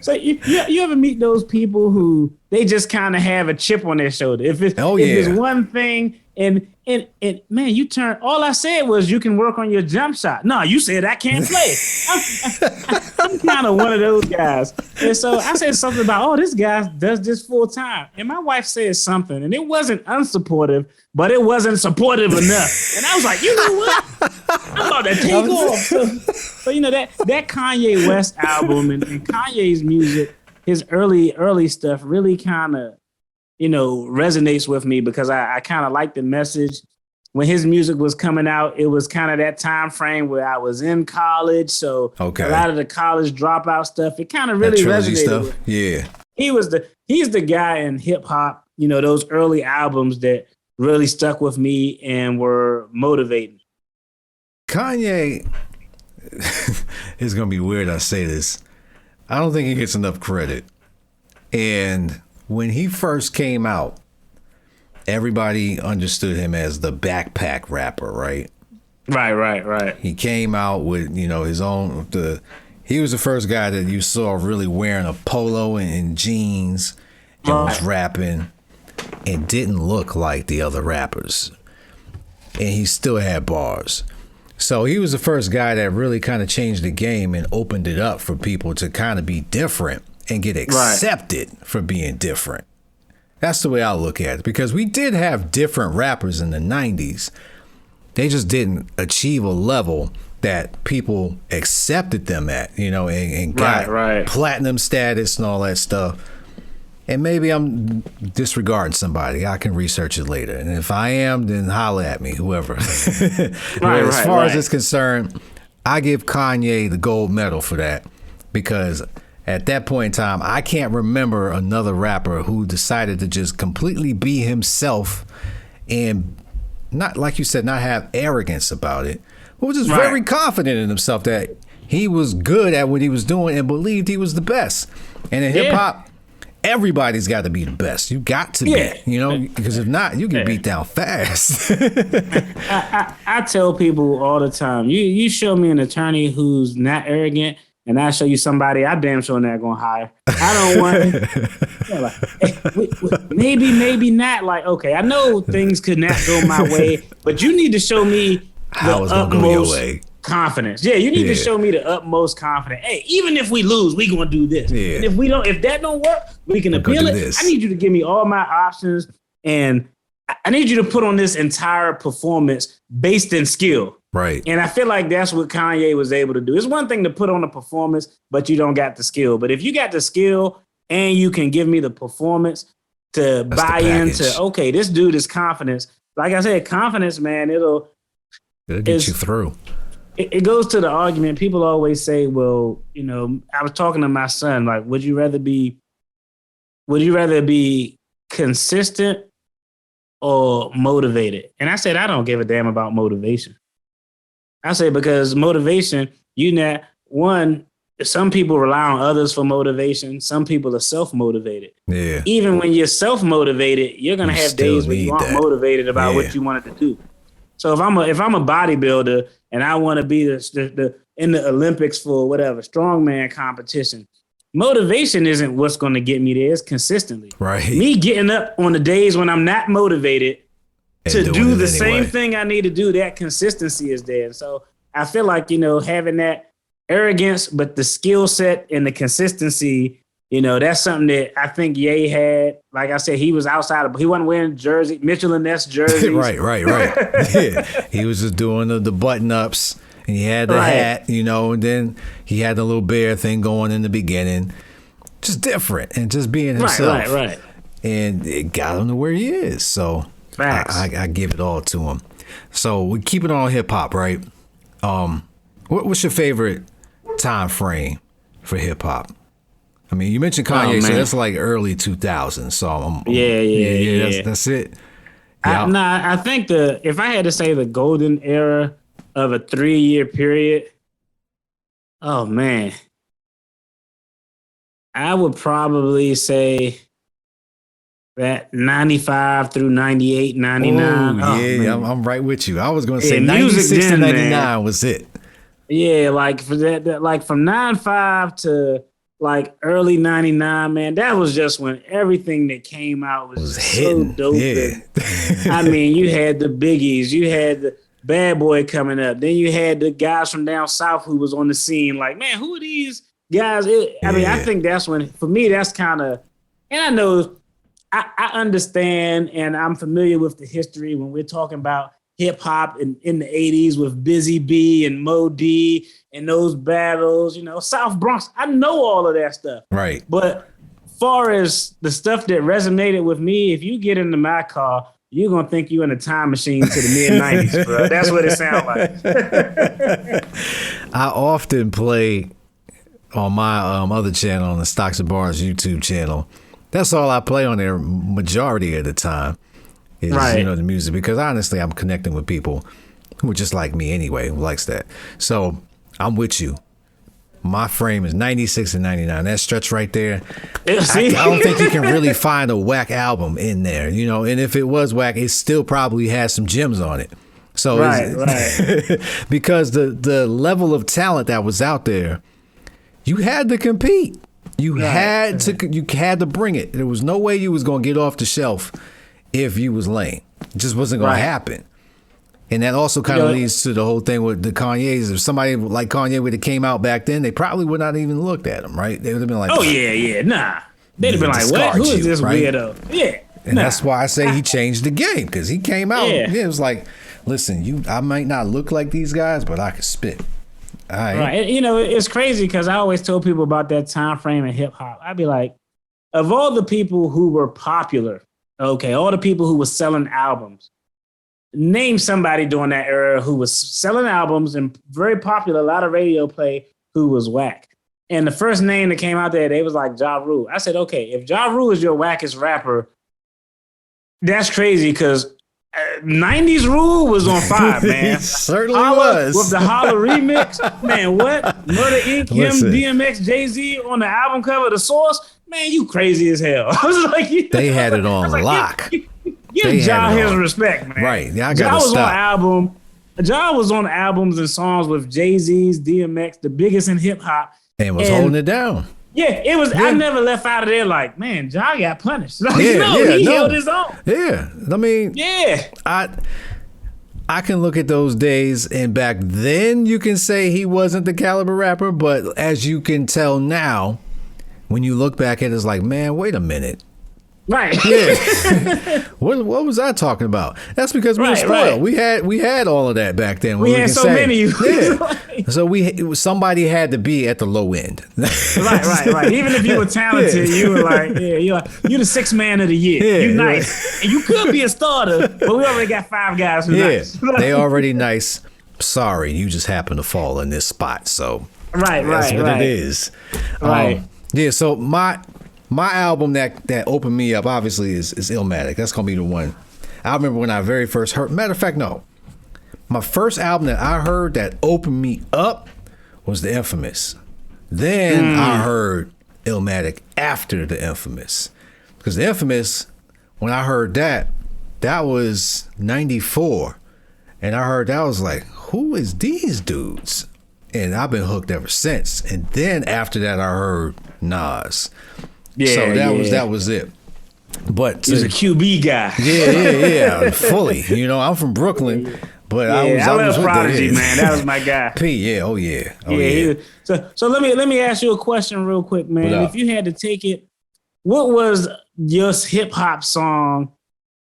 So you ever meet those people who they just kind of have a chip on their shoulder? If it's one thing and man, you turn. All I said was you can work on your jump shot. No, you said I can't play. I'm kind of one of those guys. And so I said something about, this guy does this full time. And my wife said something, and it wasn't unsupportive, but it wasn't supportive enough. And I was like, you know what? I'm about to take off. So that Kanye West album and Kanye's music, his early stuff really kind of, resonates with me because I kind of like the message. When his music was coming out, it was kind of that time frame where I was in college. So a lot of the college dropout stuff, it kind of really resonated with me. Yeah. He's the guy in hip hop, those early albums that really stuck with me and were motivating. Kanye, it's going to be weird I say this. I don't think he gets enough credit. And when he first came out, everybody understood him as the backpack rapper, right? Right. He came out with, his own, he was the first guy that you saw really wearing a polo and jeans and was rapping and didn't look like the other rappers. And he still had bars. So he was the first guy that really kind of changed the game and opened it up for people to kind of be different and get accepted for being different. That's the way I look at it, because we did have different rappers in the 90s. They just didn't achieve a level that people accepted them at, and got platinum status and all that stuff. And maybe I'm disregarding somebody. I can research it later. And if I am, then holla at me, whoever. As far as it's concerned, I give Kanye the gold medal for that, because at that point in time, I can't remember another rapper who decided to just completely be himself and not, like you said, not have arrogance about it, but was just very confident in himself that he was good at what he was doing and believed he was the best. And in hip hop, everybody's got to be the best. You got to be, because if not, you get beat down fast. I tell people all the time, you show me an attorney who's not arrogant, and I show you somebody I damn sure not gonna hire. I don't want maybe not. Like, okay, I know things could not go my way, but you need to show me how it's gonna go your way. Confidence. Yeah, you need to show me the utmost confidence. Hey, even if we lose, we gonna do this. Yeah. And if that don't work, we can appeal it. This. I need you to give me all my options, and I need you to put on this entire performance based in skill. Right. And I feel like that's what Kanye was able to do. It's one thing to put on a performance, but you don't got the skill. But if you got the skill and you can give me the performance to buy into, okay, this dude is confidence. Like I said, confidence, man, it'll get you through. It goes to the argument. People always say, well, I was talking to my son, like, would you rather be consistent or motivated? And I said, I don't give a damn about motivation. I say, because motivation, some people rely on others for motivation. Some people are self-motivated. Yeah. Even when you're self-motivated, you're going to have days when you aren't motivated about what you wanted to do. So if I'm a bodybuilder and I want to be in the Olympics for whatever strongman competition, motivation isn't what's going to get me there. It's consistently. Right. Me getting up on the days when I'm not motivated to do the same thing I need to do, that consistency is there. And so I feel like, having that arrogance, but the skill set and the consistency, that's something that I think Ye had. Like I said, he was he wasn't wearing Mitchell and Ness jerseys. Right. Yeah. He was just doing the button ups, and he had the hat, and then he had the little bear thing going in the beginning. Just different and just being himself. Right. And it got him to where he is. So I give it all to him. So we keep it on hip hop, right? What's your favorite time frame for hip hop? I mean, you mentioned Kanye, so that's like early 2000s. So that's it. Yeah. I think if I had to say the golden era of a 3-year period, oh man, I would probably say that 95 through 98, 99. I'm right with you. I was going to say 96 to 99 was it. Yeah, like for that like from 95 to like early 99, man, that was just when everything that came out was so dope. Yeah. I mean, you had the biggies, you had the Bad Boy coming up, then you had the guys from down south who was on the scene. Like, man, who are these guys? I mean, I think that's when, for me, that's kind of, and I know I understand and I'm familiar with the history when we're talking about hip hop in the 80s with Busy B and Mo D and those battles, South Bronx. I know all of that stuff. Right. But far as the stuff that resonated with me, if you get into my car, you're going to think you're in a time machine to the mid-90s, bro. That's what it sounds like. I often play on my other channel, on the Stocks and Bars YouTube channel. That's all I play on there majority of the time. Is, the music, because honestly, I'm connecting with people who are just like me anyway, who likes that. So I'm with you. My frame is 96 and 99. That stretch right there. See? I don't think you can really find a whack album in there, you know. And if it was whack, it still probably has some gems on it. So right. because the level of talent that was out there, you had to compete. You had to bring it. There was no way you was gonna get off the shelf if you was lame. It just wasn't gonna happen. And that also kind of leads to the whole thing with the Kanye's. If somebody like Kanye would have came out back then, they probably would not even looked at him, right? They would have been like, oh, nah. They'd have been like, what? Who is this weirdo? Yeah. And that's why I say he changed the game, because he came out. Yeah. It was like, listen, I might not look like these guys, but I can spit. All right. Right. And, you know, it's crazy because I always told people about that time frame in hip hop. I'd be like, of all the people who were popular, okay, all the people who were selling albums, name somebody during that era who was selling albums and very popular, a lot of radio play, who was whack. And the first name that came out there, they was like Ja Rule. I said, okay, if Ja Rule is your wackest rapper, that's crazy because 90s Rule was on fire, man. Certainly was. With the Holla remix, man, what? Murder Inc., him, DMX, Jay-Z on the album cover, The Source, man, you crazy as hell. I was like, they had it on lock. Give Ja his respect, man. Right. Yeah, I gotta stop. Ja was on albums and songs with Jay-Z's, DMX, the biggest in hip hop. And was holding it down. Yeah, it was. Yeah. I never left out of there like, man, Ja got punished. Like, he held his own. Yeah. I mean, I can look at those days, and back then you can say he wasn't the caliber rapper, but as you can tell now, when you look back at it, it's like, man, wait a minute. Right. Yeah. What was I talking about? That's because we were spoiled. Right. We had all of that back then. We had so many. Yeah. So somebody had to be at the low end. Right. Even if you were talented, you were like, you're the sixth man of the year. Yeah, you nice. And you could be a starter, but we already got 5 guys who nice. They already nice. Sorry, you just happen to fall in this spot. So that's what it is. Right. So my album that opened me up, obviously, is Illmatic. That's going to be the one. I remember when I very first heard. Matter of fact, no. My first album that I heard that opened me up was The Infamous. Then I heard Illmatic after The Infamous. Because The Infamous, when I heard that was 94. And I heard that, I was like, who is these dudes? And I've been hooked ever since. And then after that, I heard Nas. Yeah, so that was it. But he was a QB guy. Yeah, fully. You know, I'm from Brooklyn, but I was Prodigy, man. That was my guy. P, oh yeah. So let me ask you a question real quick, man. If you had to take it, what was your hip hop song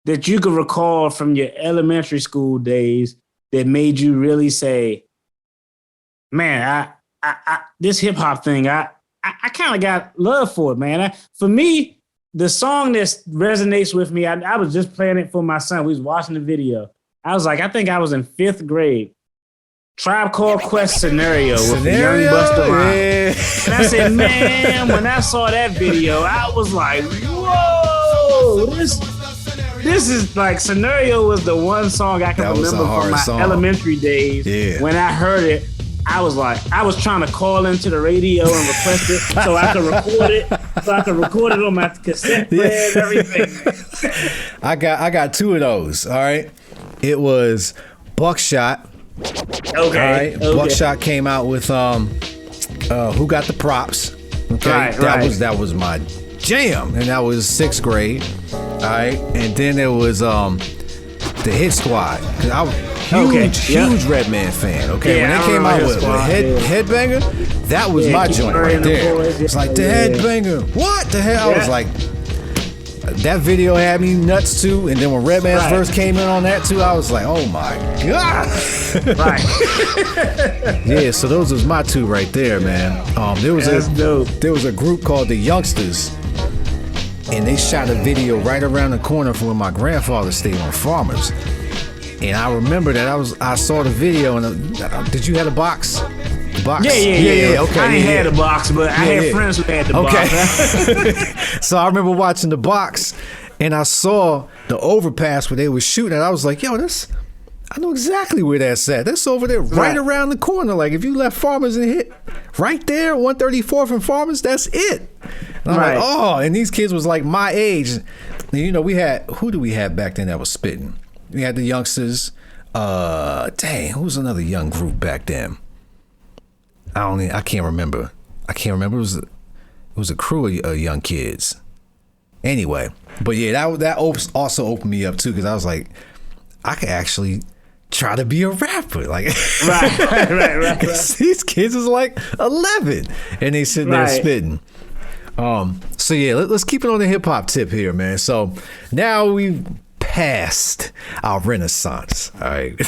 that you could recall from your elementary school days that made you really say, man, I this hip hop thing, I kind of got love for it, man. For me, the song that resonates with me, I was just playing it for my son. We was watching the video. I was like, I think I was in 5th grade. Tribe Called Quest Scenario with the Young Busta Rhymes. And I said, man, when I saw that video, I was like, whoa, this is like, Scenario was the one song I can remember from my elementary days. Yeah. When I heard it, I was trying to call into the radio and request it so I could record it on my cassette player and everything. I got 2 of those. All right, it was Buckshot. Okay. All right, Buckshot came out with Who Got the Props. Okay, that was my jam, and that was 6th grade. All right, and then there was the Hit Squad. Cause I was huge Redman fan. Okay, when they came out with Headbanger, that was my joint right there. It's like the Headbanger. What the hell? I was like, that video had me nuts too. And then when Redman's verse came in on that too, I was like, oh my god. Yeah, so those was my 2 right there, man. There was a group called the Youngsters. And they shot a video right around the corner from where my grandfather stayed on Farmers. And I remember that I saw the video, and did you have a box? Box? Yeah. Okay. I ain't had a box, but I had friends who had the box. So I remember watching the box, and I saw the overpass where they were shooting, and I was like, yo, I know exactly where that's at. That's over there, right around the corner. Like if you left Farmers and hit right there, 134th and Farmers, that's it. And I'm like, oh, and these kids was like my age. And, you know, who do we have back then that was spitting? We had the youngsters. Who was another young group back then? I can't remember. It was a crew of young kids. Anyway, but yeah, that also opened me up too, because I was like, I could actually try to be a rapper. Like, right. These kids is like 11 and they sitting there spitting. So yeah, let's keep it on the hip hop tip here, man. So now we've passed our renaissance, all right,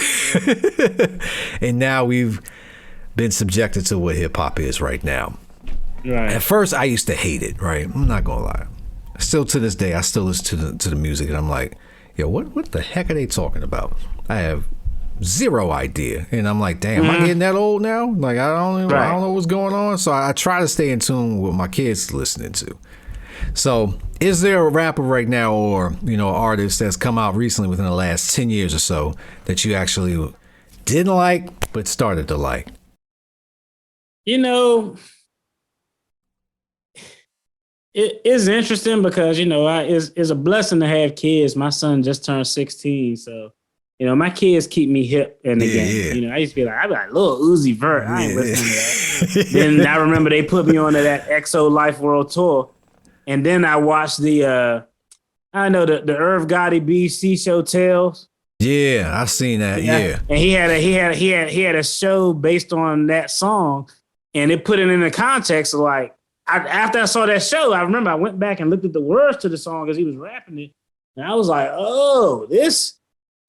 and now we've been subjected to what hip hop is right now. Right. At first, I used to hate it. Right, I'm not gonna lie. Still to this day, I still listen to the music, and I'm like, yo, what the heck are they talking about? I have zero idea, and I'm like, damn, am I getting that old now? Like, I don't know what's going on. So I try to stay in tune with what my kids listening to. So, is there a rapper right now, or artist that's come out recently within the last 10 years or so that you actually didn't like but started to like? It is interesting because, it's a blessing to have kids. My son just turned 16. So, my kids keep me hip in the game. Yeah. I used to be like, Lil Uzi Vert. I ain't listening to that. Then I remember they put me onto that XO Life World Tour. And then I watched the Irv Gotti BC show Tales. Yeah, I've seen that. Yeah. And he had a show based on that song, and it put it in the context of like, after I saw that show, I remember I went back and looked at the words to the song as he was rapping it, and I was like, "Oh, this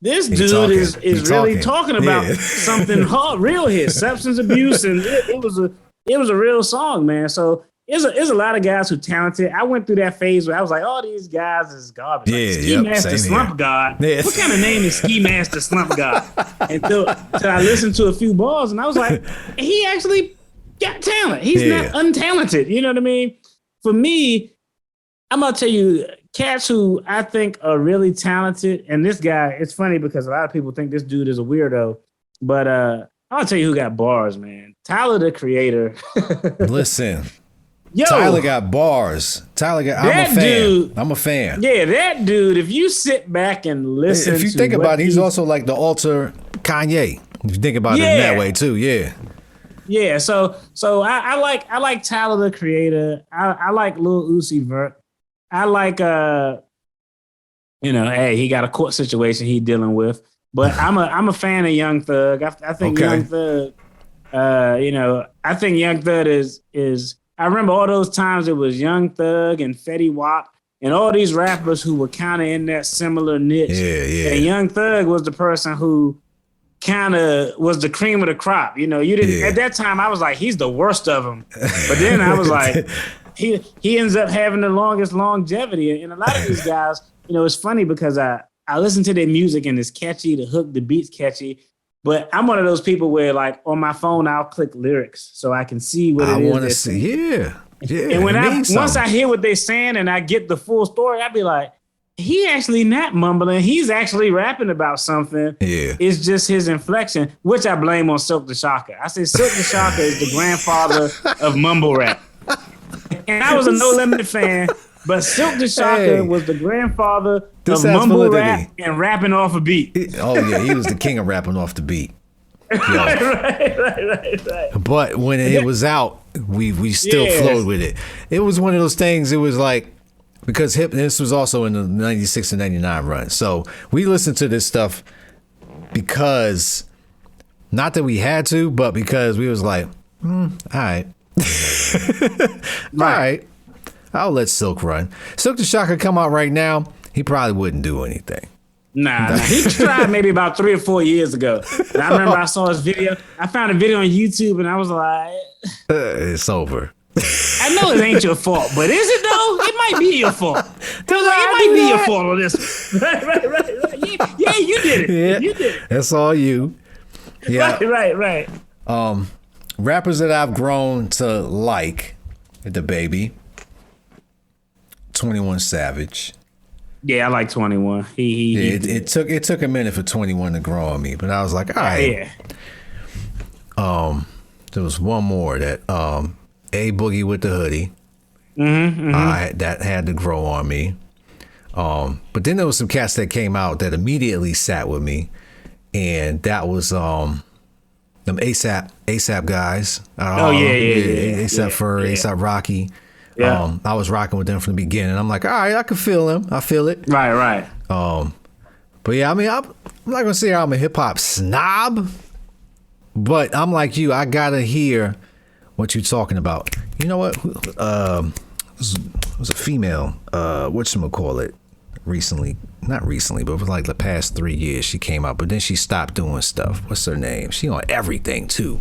dude is really talking about something real here, substance abuse, and it was a real song, man." So there's a lot of guys who talented. I went through that phase where I was like, "Oh, these guys is garbage." Like, Ski Master Slump God. Yeah. What kind of name is Ski Master Slump God? Until I listened to a few bars, and I was like, he actually got talent. He's not untalented. You know what I mean? For me, I'm gonna tell you, cats who I think are really talented, and this guy, it's funny because a lot of people think this dude is a weirdo, but I'll tell you who got bars, man. Tyler, the Creator. Listen, Tyler got bars. I'm a fan. I'm a fan. Yeah, that dude, if you sit back and listen, if you think about it, he's also like the alter Kanye. If you think about it in that way too, yeah. Yeah, so I like Tyler, the Creator. I like Lil Uzi Vert. I like he got a court situation he dealing with. But I'm a fan of Young Thug. I think Young Thug, I think Young Thug is. I remember all those times it was Young Thug and Fetty Wap and all these rappers who were kind of in that similar niche. Yeah. And Young Thug was the person who kind of was the cream of the crop. You didn't at that time. I was like, he's the worst of them. But then I was like, he ends up having the longest longevity. And a lot of these guys, it's funny because I listen to their music and it's catchy. The hook, the beat's catchy. But I'm one of those people where, like, on my phone, I'll click lyrics so I can see what it is. I want to see, yeah. And once I hear what they're saying and I get the full story, I'll be like, he actually not mumbling. He's actually rapping about something. Yeah. It's just his inflection, which I blame on Silk the Shocker. I say Silk the Shocker is the grandfather of mumble rap. And I was a No Limit fan, but Silk the Shocker was the grandfather of mumble rap and rapping off a beat. He was the king of rapping off the beat. Right. But when it was out, we still flowed with it. It was one of those things. It was like, because this was also in the 96 and 99 run. So we listened to this stuff because, not that we had to, but because we was like, all right. All right. I'll let Silk run. Silk the Shocker come out right now, he probably wouldn't do anything. Nah. He tried maybe about 3 or 4 years ago. And I remember I saw his video. I found a video on YouTube and I was like, it's over. I know it ain't your fault, but is it though? It might be your fault. It might be your fault on this. Right. Yeah, you did it. Yeah, you did it. That's all you. Yeah. Right. Rappers that I've grown to like, the Baby, 21 Savage, Yeah, I like 21. It took a minute for 21 to grow on me, but I was like, all right. Yeah. There was one more that A Boogie with the Hoodie. That had to grow on me. But then there was some cats that came out that immediately sat with me, and that was them ASAP guys. ASAP Fur, ASAP Rocky. Yeah. I was rocking with them from the beginning. I'm like, all right, I can feel them. I feel it. Right. But yeah, I mean, I'm not gonna say I'm a hip hop snob, but I'm like you. I gotta hear what you're talking about. You know what? It was a female. Whatchamacallit? Not recently, but it was like the past 3 years she came out. But then she stopped doing stuff. What's her name? She on everything too.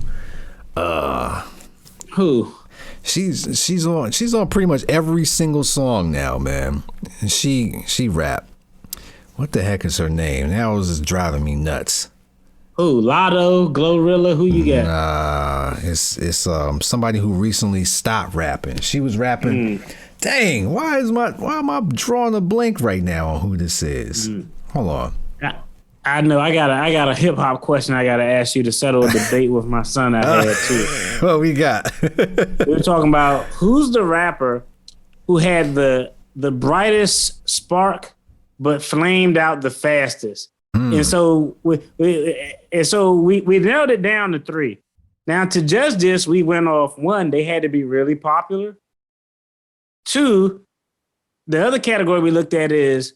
Who? She's on pretty much every single song now, man. And she rap. What the heck is her name? That was just driving me nuts. Who? Lotto, Glorilla, who you got? It's somebody who recently stopped rapping. She was rapping. Dang, why am I drawing a blank right now on who this is? Hold on. I know I got a hip hop question I gotta ask you to settle a debate with my son I had too. What we got? We were talking about who's the rapper who had the brightest spark but flamed out the fastest. And so we narrowed it down to 3. Now to judge this, we went off 1, they had to be really popular. 2, the other category we looked at is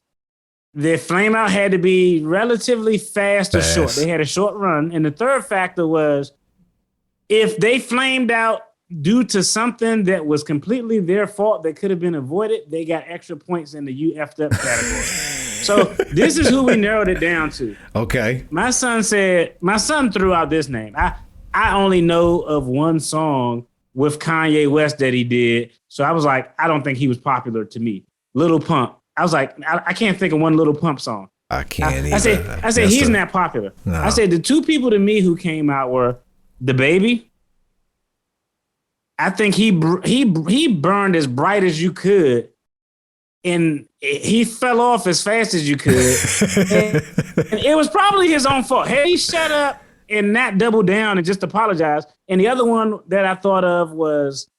their flame out had to be relatively fast or short. They had a short run. And the third factor was if they flamed out due to something that was completely their fault that could have been avoided, they got extra points in the you effed up category. So this is who we narrowed it down to. Okay. My son threw out this name. I only know of one song with Kanye West that he did. So I was like, I don't think he was popular to me. Lil Pump. I was like, I can't think of one Lil Pump song. I can't either. I said he's not popular. No. I said the 2 people to me who came out were the Baby. I think he burned as bright as you could, and he fell off as fast as you could. and it was probably his own fault. Had he shut up and not double down and just apologize. And the other one that I thought of was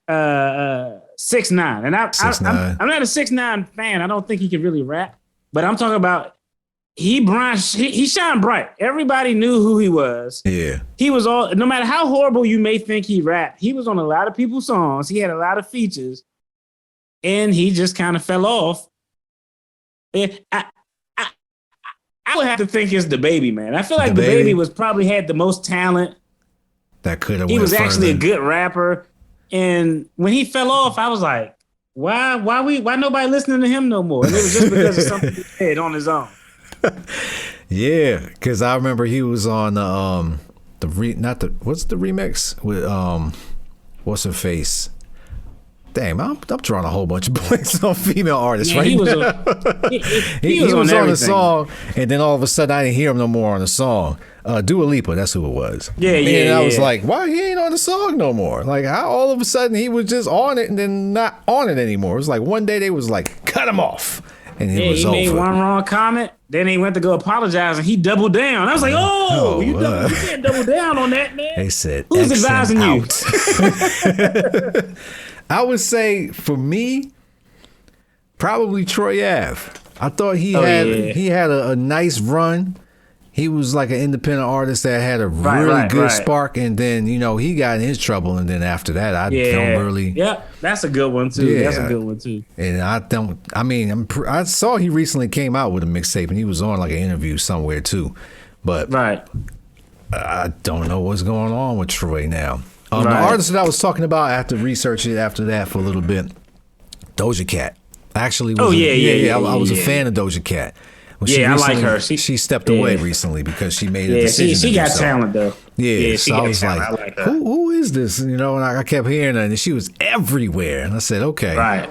6ix9ine. And I'm not a 6ix9ine fan. I don't think he can really rap, but I'm talking about he shined bright. Everybody knew who he was. Yeah. He was no matter how horrible you may think he rapped, he was on a lot of people's songs. He had a lot of features, and he just kind of fell off. I would have to think it's the Baby, man. I feel like the baby was probably had the most talent. That could have. He was actually a good rapper, and when he fell off, I was like, why nobody listening to him no more? And it was just because of something he said on his own. Yeah, because I remember he was on what's the remix with what's her face? Damn, I'm drawing a whole bunch of blanks on female artists right now. He was on the song, and then all of a sudden I didn't hear him no more on the song. Dua Lipa, that's who it was. And I was like, why he ain't on the song no more? Like, how all of a sudden he was just on it and then not on it anymore? It was like one day they was like, cut him off. And it was over. He made one wrong comment, then he went to go apologize, and he doubled down. I was like, you can't double down on that, man. They said, who's advising you? I would say, for me, probably Troy Ave. I thought he had a nice run. He was like an independent artist that had a really good spark, and then he got in his trouble, and then after that, I don't really. Yeah, that's a good one too. Yeah. That's a good one too. And I saw he recently came out with a mixtape, and he was on like an interview somewhere too, but I don't know what's going on with Troy now. The artist that I was talking about, I had to research it after that for a little bit. Doja Cat. Actually, I was a fan of Doja Cat. Well, I like her. She stepped away recently because she made a decision. She got talent though. Yeah, so I was like who is this? And I kept hearing her, and she was everywhere. And I said, okay,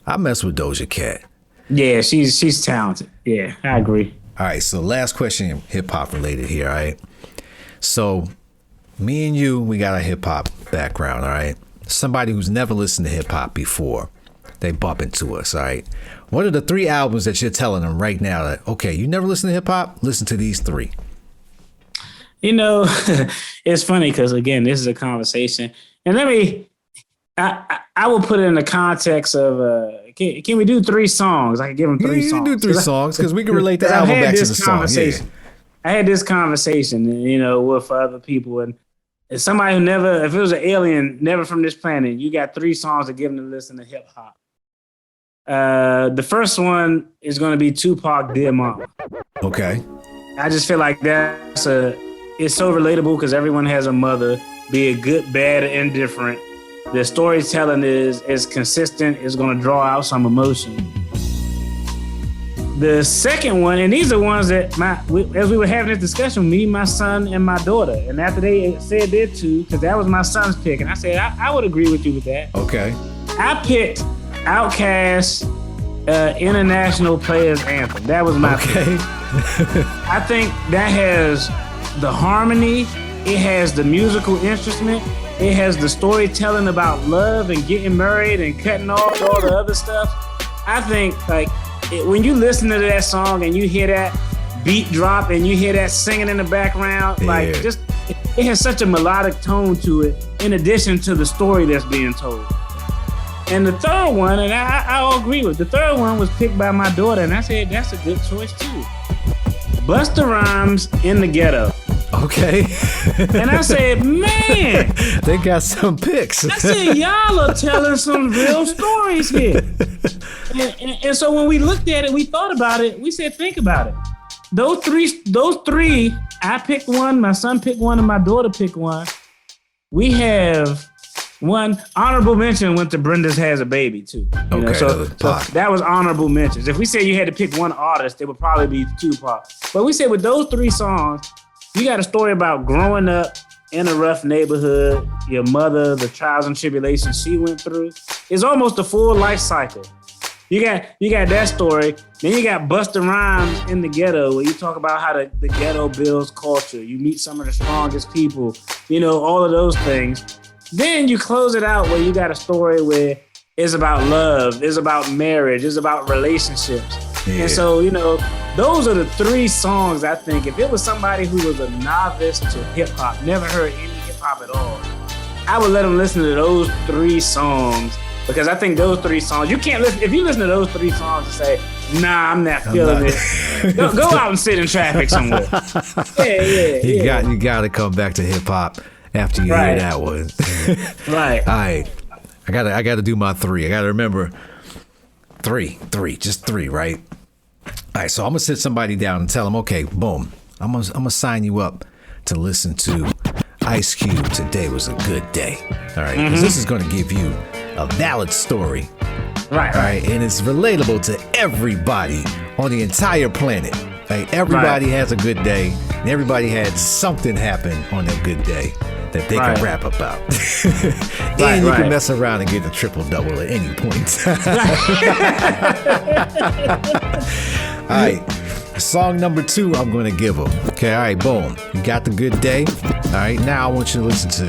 I mess with Doja Cat. Yeah, she's talented. Yeah, I agree. All right, so last question, hip hop related here. All right, so me and you, we got a hip hop background. All right, somebody who's never listened to hip hop before, they bump into us. All right. What are the 3 albums that you're telling them right now that, okay, you never listen to hip hop? Listen to these 3. You know, it's funny because, again, this is a conversation. And I will put it in the context of, can we do 3 songs? I can give them 3 songs. You can do 3 songs because we can relate the album back to the song. Yeah. I had this conversation, you know, with other people. And somebody who never, if it was an alien, never from this planet, you got 3 songs to give them to listen to hip hop. The first one is going to be Tupac, Dear Mama. Okay. I just feel like it's so relatable because everyone has a mother, be it good, bad, or indifferent. The storytelling is consistent. It's going to draw out some emotion. The second one, and these are ones that as we were having this discussion, me, my son, and my daughter, and after they said their 2, because that was my son's pick, and I said I would agree with you with that. Okay. I picked Outkast, International Players Anthem. That was my pick. I think that has the harmony, it has the musical instrument, it has the storytelling about love and getting married and cutting off all the other stuff. I think when you listen to that song and you hear that beat drop and you hear that singing in the background, it has such a melodic tone to it in addition to the story that's being told. And the third one, and I'll agree with, the third one was picked by my daughter, and I said, that's a good choice too. Busta Rhymes, In the Ghetto. Okay. And I said, man. They got some picks. I said, y'all are telling some real stories here. And so when we looked at it, we thought about it, we said, think about it. Those three, I picked one, my son picked one, and my daughter picked one. We have one honorable mention went to Brenda's Has a Baby too. Okay, so that was honorable mentions. If we said you had to pick one artist, it would probably be Tupac. But we said with those 3 songs, you got a story about growing up in a rough neighborhood, your mother, the trials and tribulations she went through. It's almost a full life cycle. You got that story. Then you got Busta Rhymes, In the Ghetto, where you talk about how the ghetto builds culture. You meet some of the strongest people, all of those things. Then you close it out where you got a story where it's about love, it's about marriage, it's about relationships. Yeah. And so, those are the 3 songs I think, if it was somebody who was a novice to hip hop, never heard any hip hop at all, I would let them listen to those 3 songs, because I think those 3 songs, you can't listen, if you listen to those 3 songs and say, nah, I'm not feeling it, go out and sit in traffic somewhere. Yeah. You got to come back to hip hop after you hear that one. Right. All right. I got to do my 3. I got to remember 3, just 3, right? All right, so I'm going to sit somebody down and tell them, okay, boom, I'm going to sign you up to listen to Ice Cube, Today Was a Good Day. All right, because this is going to give you a valid story. Right. All right, and it's relatable to everybody on the entire planet. Right? Everybody has a good day, and everybody had something happen on their good day that they can rap about. And you can mess around and get a triple-double at any point in time. All right, song number 2 I'm going to give them. Okay, all right, boom. You got the good day. All right, now I want you to listen to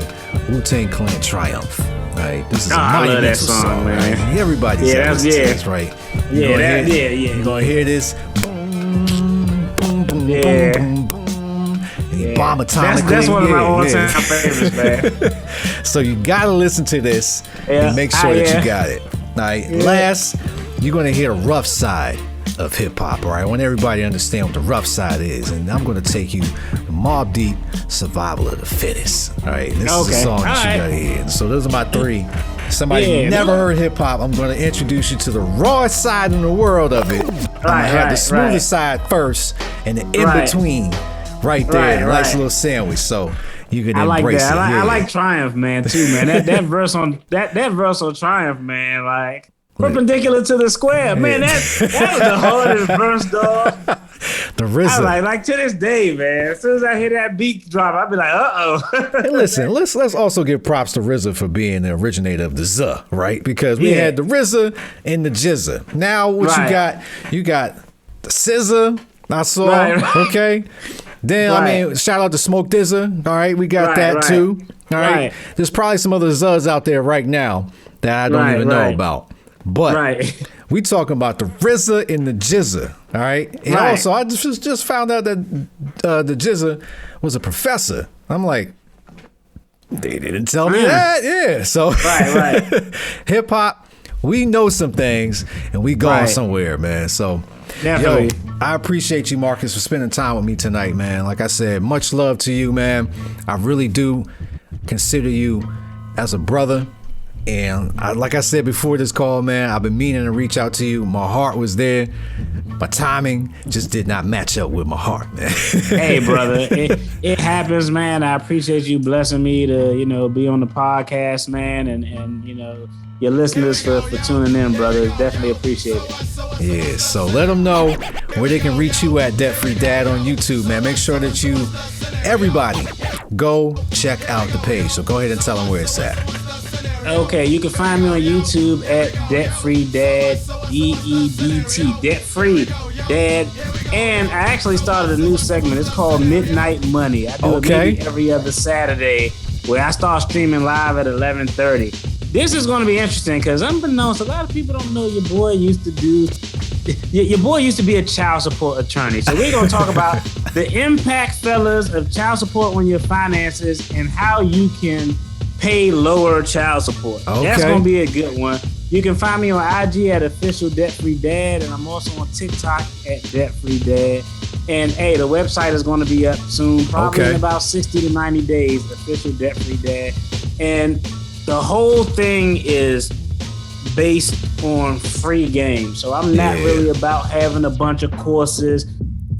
Wu-Tang Clan Triumph. All right, this is a monumental song, man. Right? Everybody's that's right. You're going to hear this. Boom, boom, boom, boom, boom, boom. Bomb atomically. That's one of my all-time favorites, man. So you got to listen to this and make sure that you got it. All right, last, you're going to hear the rough side of hip-hop, all right? I want everybody to understand what the rough side is, and I'm going to take you to Mobb Deep, Survival of the Fittest, all right? This is a song that you got to hear. So those are my 3. Somebody who never heard hip-hop, I'm going to introduce you to the rawest side in the world of it. I'm going to have the smoothest side first, and the in-between right there, nice little sandwich. So you can embrace it. I like Triumph, man, too, man. That verse on Triumph, man, like perpendicular to the square, man. That was the hardest verse, dog. The RZA. I like to this day, man. As soon as I hear that beat drop, I'll be like, Hey, listen, let's also give props to RZA for being the originator of the Z, right? Because we had the RZA and the Jizza. Now what you got the SZA, I saw, okay? Then, I mean, shout out to Smoke DZA. All right, we got that too. All right. There's probably some other Z's out there right now that I don't even know about. But We talking about the RZA and the Jizza, all right? And also, I just found out that the Jizza was a professor. I'm like, they didn't tell me that. Yeah, so hip hop, we know some things, and we going somewhere, man. So, definitely. Yo, I appreciate you, Marcus, for spending time with me tonight, man. Like I said, much love to you, man. I really do consider you as a brother. And like I said before this call, man, I've been meaning to reach out to you. My heart was there. My timing just did not match up with my heart, man. Hey, brother, it happens, man. I appreciate you blessing me to, be on the podcast, man, and your listeners for tuning in, brother. Definitely appreciate it. Yeah, so let them know where they can reach you at Debt Free Dad on YouTube, man. Make sure that everybody, go check out the page. So go ahead and tell them where it's at. Okay, you can find me on YouTube at Debt Free Dad, DEDT, Debt Free Dad. And I actually started a new segment. It's called Midnight Money. I do it maybe every other Saturday where I start streaming live at 11:30. This is going to be interesting because unbeknownst, a lot of people don't know your boy used to be a child support attorney. So we're going to talk about the impact, fellas, of child support on your finances and how you can pay lower child support. Okay. That's going to be a good one. You can find me on IG at Official Debt Free Dad, and I'm also on TikTok at Debt Free Dad. And hey, the website is going to be up soon, probably in about 60 to 90 days, Official Debt Free Dad. And the whole thing is based on free game. So I'm not really about having a bunch of courses.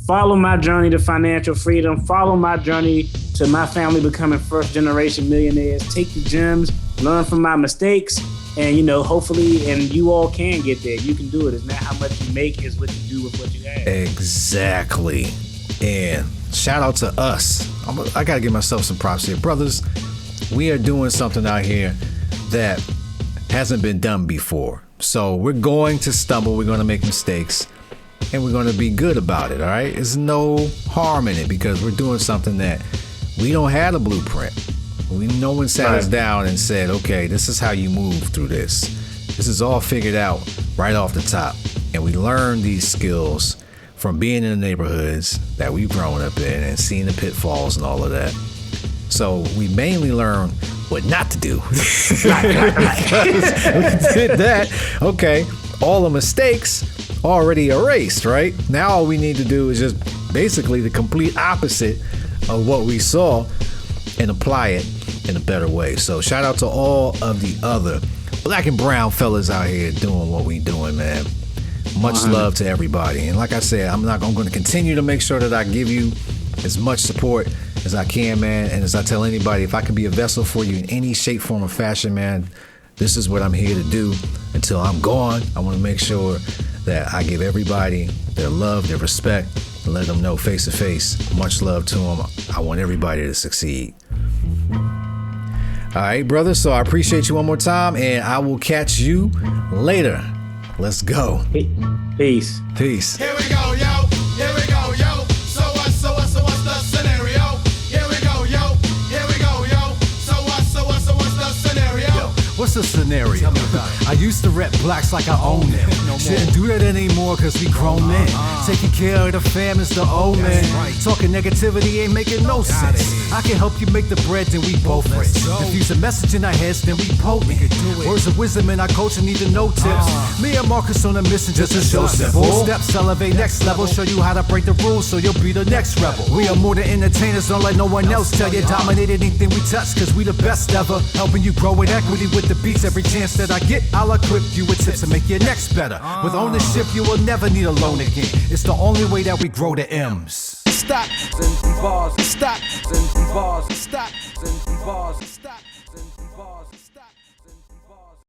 Follow my journey to financial freedom. Follow my journey to my family becoming first generation millionaires. Take the gems, learn from my mistakes, and hopefully, and you all can get there. You can do it. It's not how much you make, it's what you do with what you have. Exactly. And shout out to us. I got to give myself some props here. Brothers, we are doing something out here that hasn't been done before. So we're going to stumble. We're going to make mistakes. And we're going to be good about it, all right? There's no harm in it because we're doing something that we don't have a blueprint. No one sat us down and said, okay, this is how you move through this. This is all figured out right off the top. And we learn these skills from being in the neighborhoods that we've grown up in and seeing the pitfalls and all of that. So we mainly learn what not to do. We did that. Okay, all the mistakes already erased, right? Now all we need to do is just basically the complete opposite of what we saw and apply it in a better way. So shout out to all of the other black and brown fellas out here doing what we doing, man. Much love to everybody. And like I said, I'm going to continue to make sure that I give you as much support as I can, man. And as I tell anybody, if I can be a vessel for you in any shape, form, or fashion, man, this is what I'm here to do until I'm gone. I want to make sure that I give everybody their love, their respect, and let them know face to face. Much love to them. I want everybody to succeed. All right, brother. So I appreciate you one more time, and I will catch you later. Let's go. Peace. Peace. Here we go, yo. Here we go, yo. So what's the scenario? Here we go, yo. Here we go, yo. So what's the scenario? What's the scenario? I used to rep blacks like I own them. Shouldn't do that anymore cause we grown men. Taking care of the fam is the old man. Talking negativity ain't making no sense. I can help you make the bread, then we both rich. Diffuse a message in our heads, then we potent. Words of wisdom in our culture need to know tips. Me and Marcus on a mission just to show simple steps, elevate next level. Show you how to break the rules so you'll be the next rebel. We are more than entertainers, don't let no one else tell you dominate anything we touch cause we the best ever. Helping you grow with equity with the beats. Every chance that I get, I'll equip you with tips to make your next better. With ownership, you will never need a loan again. It's the only way that we grow the M's. Stop, bars, stop, bars, stop, bars, stop.